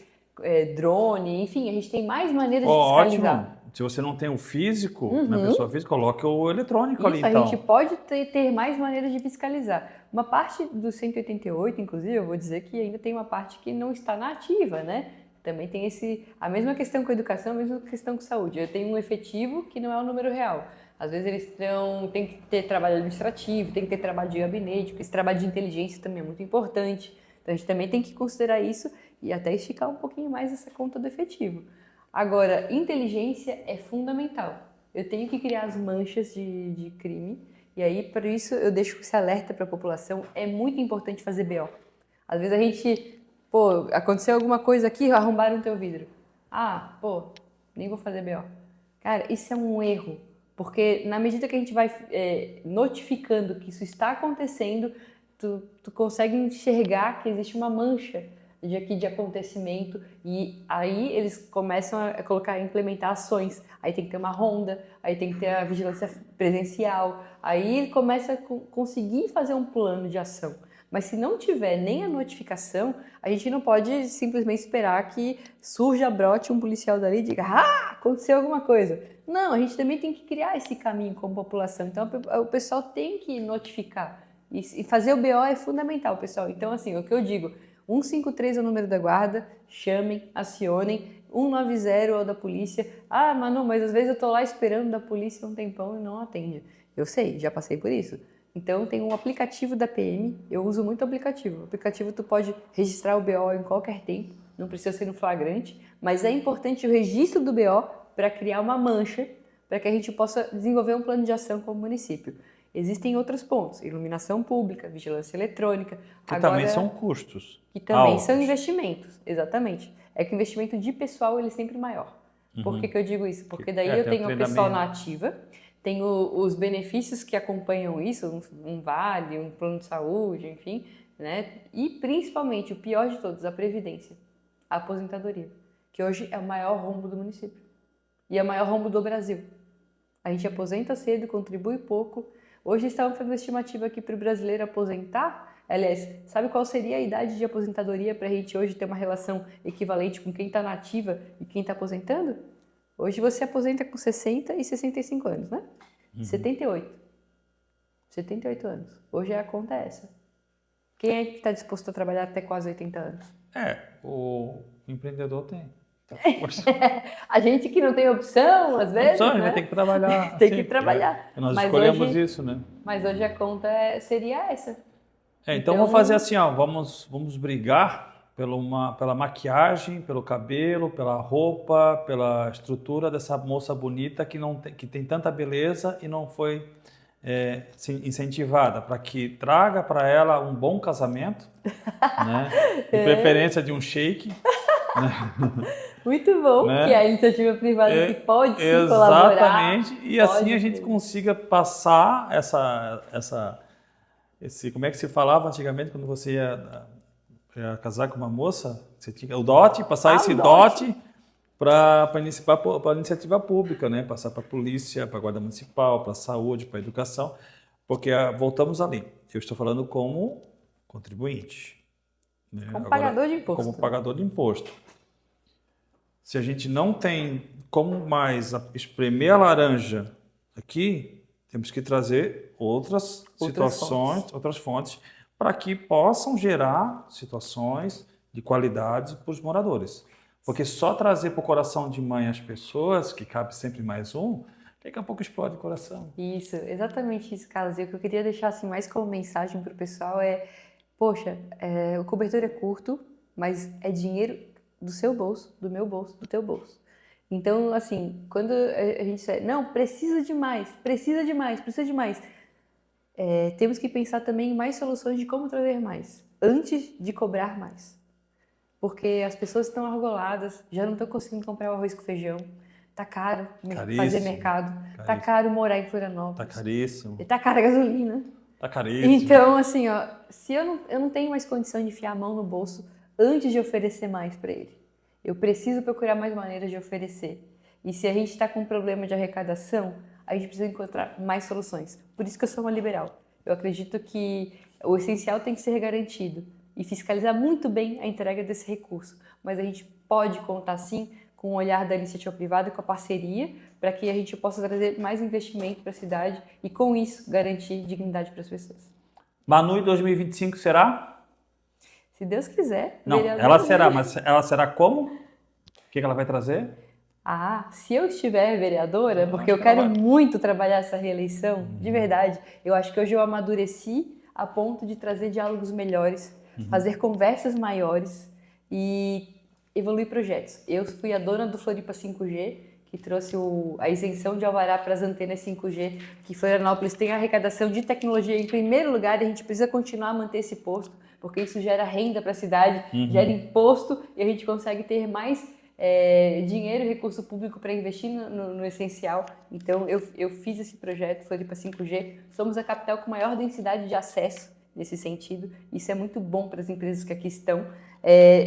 B: drone, enfim, a gente tem mais maneiras de fiscalizar.
A: Ótimo. Se você não tem o físico, na pessoa física, coloque o eletrônico ali, então.
B: A gente pode ter mais maneiras de fiscalizar. Uma parte do 188, inclusive, eu vou dizer que ainda tem uma parte que não está na ativa, né? Também tem a mesma questão com a educação, a mesma questão com saúde. Eu tenho um efetivo que não é o número real. Às vezes eles têm que ter trabalho administrativo, tem que ter trabalho de gabinete, porque esse trabalho de inteligência também é muito importante. Então a gente também tem que considerar isso e até esticar um pouquinho mais essa conta do efetivo. Agora, inteligência é fundamental. Eu tenho que criar as manchas de crime e aí, por isso, eu deixo esse alerta para a população. É muito importante fazer BO. Às vezes a gente, aconteceu alguma coisa aqui, arrombaram o teu vidro. Nem vou fazer BO. Cara, isso é um erro, porque na medida que a gente vai notificando que isso está acontecendo, tu consegue enxergar que existe uma mancha de acontecimento, e aí eles começam a implementar ações. Aí tem que ter uma ronda, aí tem que ter a vigilância presencial, aí ele começa a conseguir fazer um plano de ação. Mas se não tiver nem a notificação, a gente não pode simplesmente esperar que surja, brote um policial dali e diga, aconteceu alguma coisa. Não, a gente também tem que criar esse caminho como população. Então o pessoal tem que notificar. E fazer o BO é fundamental, pessoal. Então, assim, o que eu digo, 153 é o número da guarda, chamem, acionem, 190 é o da polícia. Manu, mas às vezes eu tô lá esperando da polícia um tempão e não atende. Eu sei, já passei por isso. Então tem um aplicativo da PM, eu uso muito o aplicativo. O aplicativo tu pode registrar o BO em qualquer tempo, não precisa ser no flagrante, mas é importante o registro do BO para criar uma mancha, para que a gente possa desenvolver um plano de ação como município. Existem outros pontos, iluminação pública, vigilância eletrônica.
A: Que também são custos.
B: Que também
A: altos.
B: são investimentos, exatamente. É que o investimento de pessoal ele é sempre maior. Por que eu digo isso? Porque daí eu tenho o pessoal na ativa, tenho os benefícios que acompanham isso, um vale, um plano de saúde, enfim, né? E principalmente, o pior de todos, a previdência, a aposentadoria, que hoje é o maior rombo do município e é o maior rombo do Brasil. A gente aposenta cedo, contribui pouco. Hoje estavam fazendo uma estimativa aqui para o brasileiro aposentar. Aliás, sabe qual seria a idade de aposentadoria para a gente hoje ter uma relação equivalente com quem está na ativa e quem está aposentando? Hoje você aposenta com 60 e 65 anos, né? 78. 78 anos. Hoje a conta é essa. Quem é que está disposto a trabalhar até quase 80 anos?
A: O empreendedor tem.
B: A gente que não tem opção, às vezes,
A: A gente
B: né?
A: vai ter que trabalhar.
B: Tem que trabalhar.
A: Nós
B: Mas
A: escolhemos
B: hoje,
A: isso, né?
B: Mas hoje a conta seria essa.
A: Então vamos fazer assim, ó, vamos brigar pela maquiagem, pelo cabelo, pela roupa, pela estrutura dessa moça bonita que tem tanta beleza e não foi incentivada, para que traga para ela um bom casamento, né? De preferência de um shake.
B: Muito bom,
A: né?
B: Que é a iniciativa privada que pode sim colaborar.
A: Exatamente, e assim a gente consiga passar esse, como é que se falava antigamente quando você ia casar com uma moça? Você tinha o dote, passar esse dote para a iniciativa pública, né? Passar para a polícia, para a guarda municipal, para a saúde, para a educação, porque voltamos ali. Eu estou falando como contribuinte. Né?
B: Como pagador de imposto.
A: Como pagador de imposto. Se a gente não tem como mais espremer a laranja aqui, temos que trazer outras situações, outras fontes, para que possam gerar situações de qualidade para os moradores. Porque só trazer para o coração de mãe as pessoas, que cabe sempre mais um, daqui a pouco explode o coração.
B: Isso, exatamente isso, Carlos. E o que eu queria deixar assim, mais como mensagem para o pessoal poxa, o cobertor é curto, mas é dinheiro do seu bolso, do meu bolso, do teu bolso. Então, assim, quando a gente diz, não, precisa de mais, temos que pensar também em mais soluções de como trazer mais, antes de cobrar mais. Porque as pessoas estão argoladas, já não estão conseguindo comprar o arroz com feijão, tá caro fazer mercado, tá caro morar em Florianópolis.
A: Tá caríssimo.
B: Tá cara a gasolina.
A: Tá caríssimo.
B: Então, assim, se eu não tenho mais condição de enfiar a mão no bolso antes de oferecer mais para ele, eu preciso procurar mais maneiras de oferecer. E se a gente está com um problema de arrecadação, a gente precisa encontrar mais soluções. Por isso que eu sou uma liberal. Eu acredito que o essencial tem que ser garantido e fiscalizar muito bem a entrega desse recurso. Mas a gente pode contar, sim, com o olhar da iniciativa privada, com a parceria, para que a gente possa trazer mais investimento para a cidade e, com isso, garantir dignidade para as pessoas.
A: Manu, em 2025 será?
B: Se Deus quiser.
A: Não, ela será, mas ela será como? O que ela vai trazer?
B: Se eu estiver vereadora, porque eu quero muito trabalhar essa reeleição, de verdade, eu acho que hoje eu amadureci a ponto de trazer diálogos melhores, fazer conversas maiores e evoluir projetos. Eu fui a dona do Floripa 5G, que trouxe a isenção de alvará para as antenas 5G, que Florianópolis tem a arrecadação de tecnologia em primeiro lugar e a gente precisa continuar a manter esse posto, porque isso gera renda para a cidade, gera imposto e a gente consegue ter mais dinheiro e recurso público para investir no essencial. Então, eu fiz esse projeto, Floripa 5G. Somos a capital com maior densidade de acesso nesse sentido. Isso é muito bom para as empresas que aqui estão.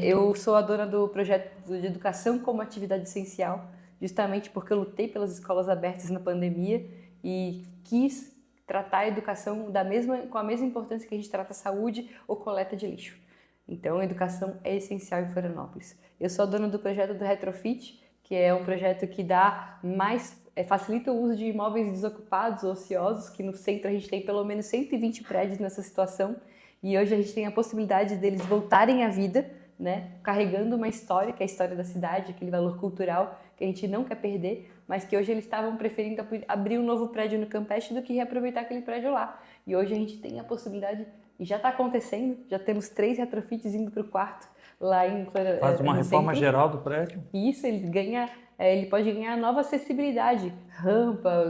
B: Eu sou a dona do projeto de educação como atividade essencial, justamente porque eu lutei pelas escolas abertas na pandemia e quis tratar a educação com a mesma importância que a gente trata a saúde ou coleta de lixo. Então, a educação é essencial em Florianópolis. Eu sou a dona do projeto do Retrofit, que é um projeto que facilita o uso de imóveis desocupados, ociosos, que no centro a gente tem pelo menos 120 prédios nessa situação, e hoje a gente tem a possibilidade deles voltarem à vida, né, carregando uma história, que é a história da cidade, aquele valor cultural que a gente não quer perder, mas que hoje eles estavam preferindo abrir um novo prédio no Campeche do que reaproveitar aquele prédio lá. E hoje a gente tem a possibilidade, e já está acontecendo, já temos 3 retrofits indo para o quarto lá em
A: Faz uma reforma
B: centro.
A: Geral do prédio.
B: Isso, ele pode ganhar nova acessibilidade, rampa,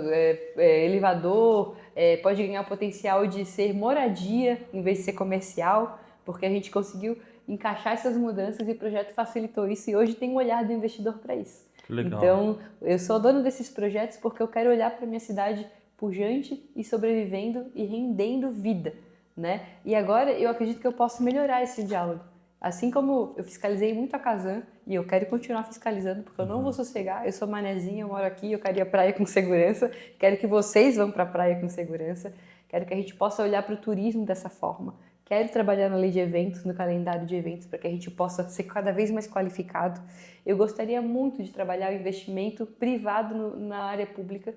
B: elevador, pode ganhar o potencial de ser moradia em vez de ser comercial, porque a gente conseguiu encaixar essas mudanças e o projeto facilitou isso e hoje tem um olhar do investidor para isso.
A: Que legal.
B: Então, eu sou dono desses projetos porque eu quero olhar para minha cidade pujante e sobrevivendo e rendendo vida, né? E agora eu acredito que eu posso melhorar esse diálogo. Assim como eu fiscalizei muito a Casan e eu quero continuar fiscalizando porque eu não vou sossegar, eu sou manezinha, eu moro aqui, eu quero ir à praia com segurança, quero que vocês vão para a praia com segurança, quero que a gente possa olhar para o turismo dessa forma, quero trabalhar na lei de eventos, no calendário de eventos para que a gente possa ser cada vez mais qualificado. Eu gostaria muito de trabalhar o investimento privado na área pública,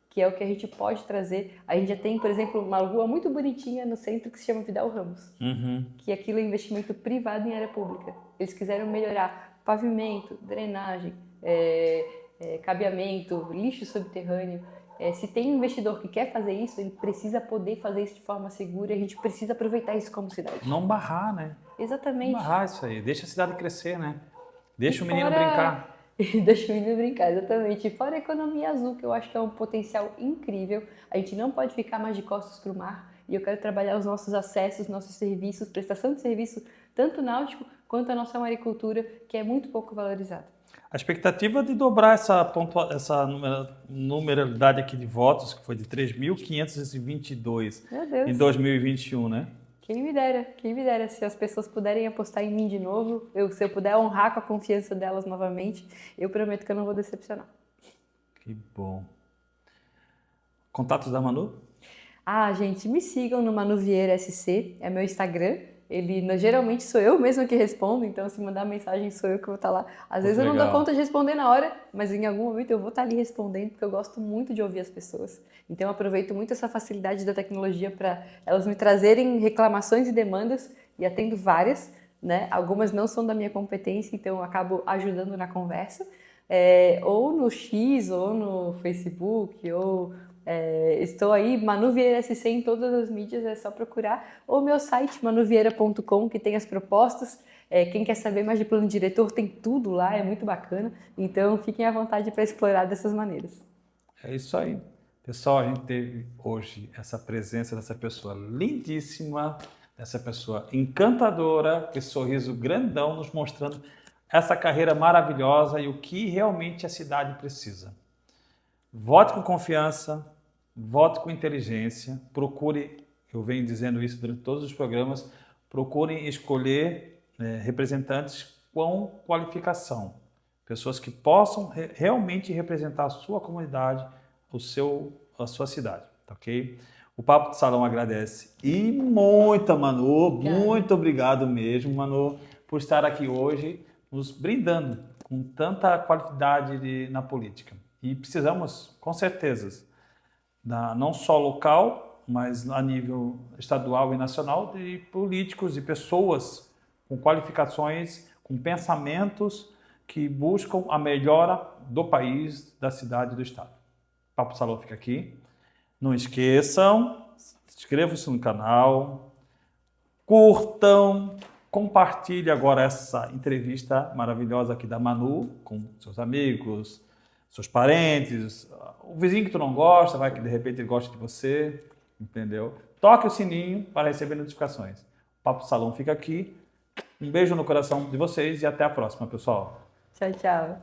B: que é o que a gente pode trazer. A gente já tem, por exemplo, uma rua muito bonitinha no centro que se chama Vidal Ramos, que aquilo é investimento privado em área pública. Eles quiseram melhorar pavimento, drenagem, cabeamento, lixo subterrâneo. Se tem um investidor que quer fazer isso, ele precisa poder fazer isso de forma segura e a gente precisa aproveitar isso como cidade.
A: Não barrar, né?
B: Exatamente.
A: Não barrar isso aí. Deixa a cidade crescer, né? Deixa o menino
B: Fora-
A: brincar.
B: Deixa o menino brincar, exatamente. E fora a economia azul, que eu acho que é um potencial incrível. A gente não pode ficar mais de costas para o mar. E eu quero trabalhar os nossos acessos, nossos serviços, prestação de serviço, tanto náutico quanto a nossa maricultura, que é muito pouco valorizada.
A: A expectativa de dobrar essa numeralidade aqui de votos, que foi de 3.522
B: Meu Deus.
A: em 2021, né?
B: Quem me dera, se as pessoas puderem apostar em mim de novo, se eu puder honrar com a confiança delas novamente, eu prometo que eu não vou decepcionar.
A: Que bom. Contatos da Manu?
B: Gente, me sigam no Manu Vieira SC, é meu Instagram. Geralmente sou eu mesma que respondo, então se mandar mensagem sou eu que vou estar lá. Às vezes eu não dou conta de responder na hora, mas em algum momento eu vou estar ali respondendo, porque eu gosto muito de ouvir as pessoas. Então eu aproveito muito essa facilidade da tecnologia para elas me trazerem reclamações e demandas, e atendo várias, né? Algumas não são da minha competência, então eu acabo ajudando na conversa, ou no X, ou no Facebook, ou... estou aí, Manu Vieira SC em todas as mídias, é só procurar. Ou meu site, manuvieira.com, que tem as propostas. Quem quer saber mais de plano diretor, tem tudo lá, é muito bacana. Então, fiquem à vontade para explorar dessas maneiras.
A: É isso aí. Pessoal, a gente teve hoje essa presença dessa pessoa lindíssima, dessa pessoa encantadora, com esse sorriso grandão, nos mostrando essa carreira maravilhosa e o que realmente a cidade precisa. Vote com confiança, vote com inteligência, procure, eu venho dizendo isso durante todos os programas, procurem escolher representantes com qualificação, pessoas que possam realmente representar a sua comunidade, a sua cidade, tá ok? O Papo de Salão agradece e muito, Manu, muito obrigado mesmo, Manu, por estar aqui hoje nos brindando com tanta qualidade na política. E precisamos, com certeza, não só local, mas a nível estadual e nacional, de políticos e pessoas com qualificações, com pensamentos que buscam a melhora do país, da cidade e do estado. O Papo Salão fica aqui. Não esqueçam, inscrevam-se no canal, curtam, compartilhem agora essa entrevista maravilhosa aqui da Manu com seus amigos, seus parentes, o vizinho que tu não gosta, vai que de repente ele gosta de você, entendeu? Toque o sininho para receber notificações. O Papo Salão fica aqui. Um beijo no coração de vocês e até a próxima, pessoal.
B: Tchau, tchau.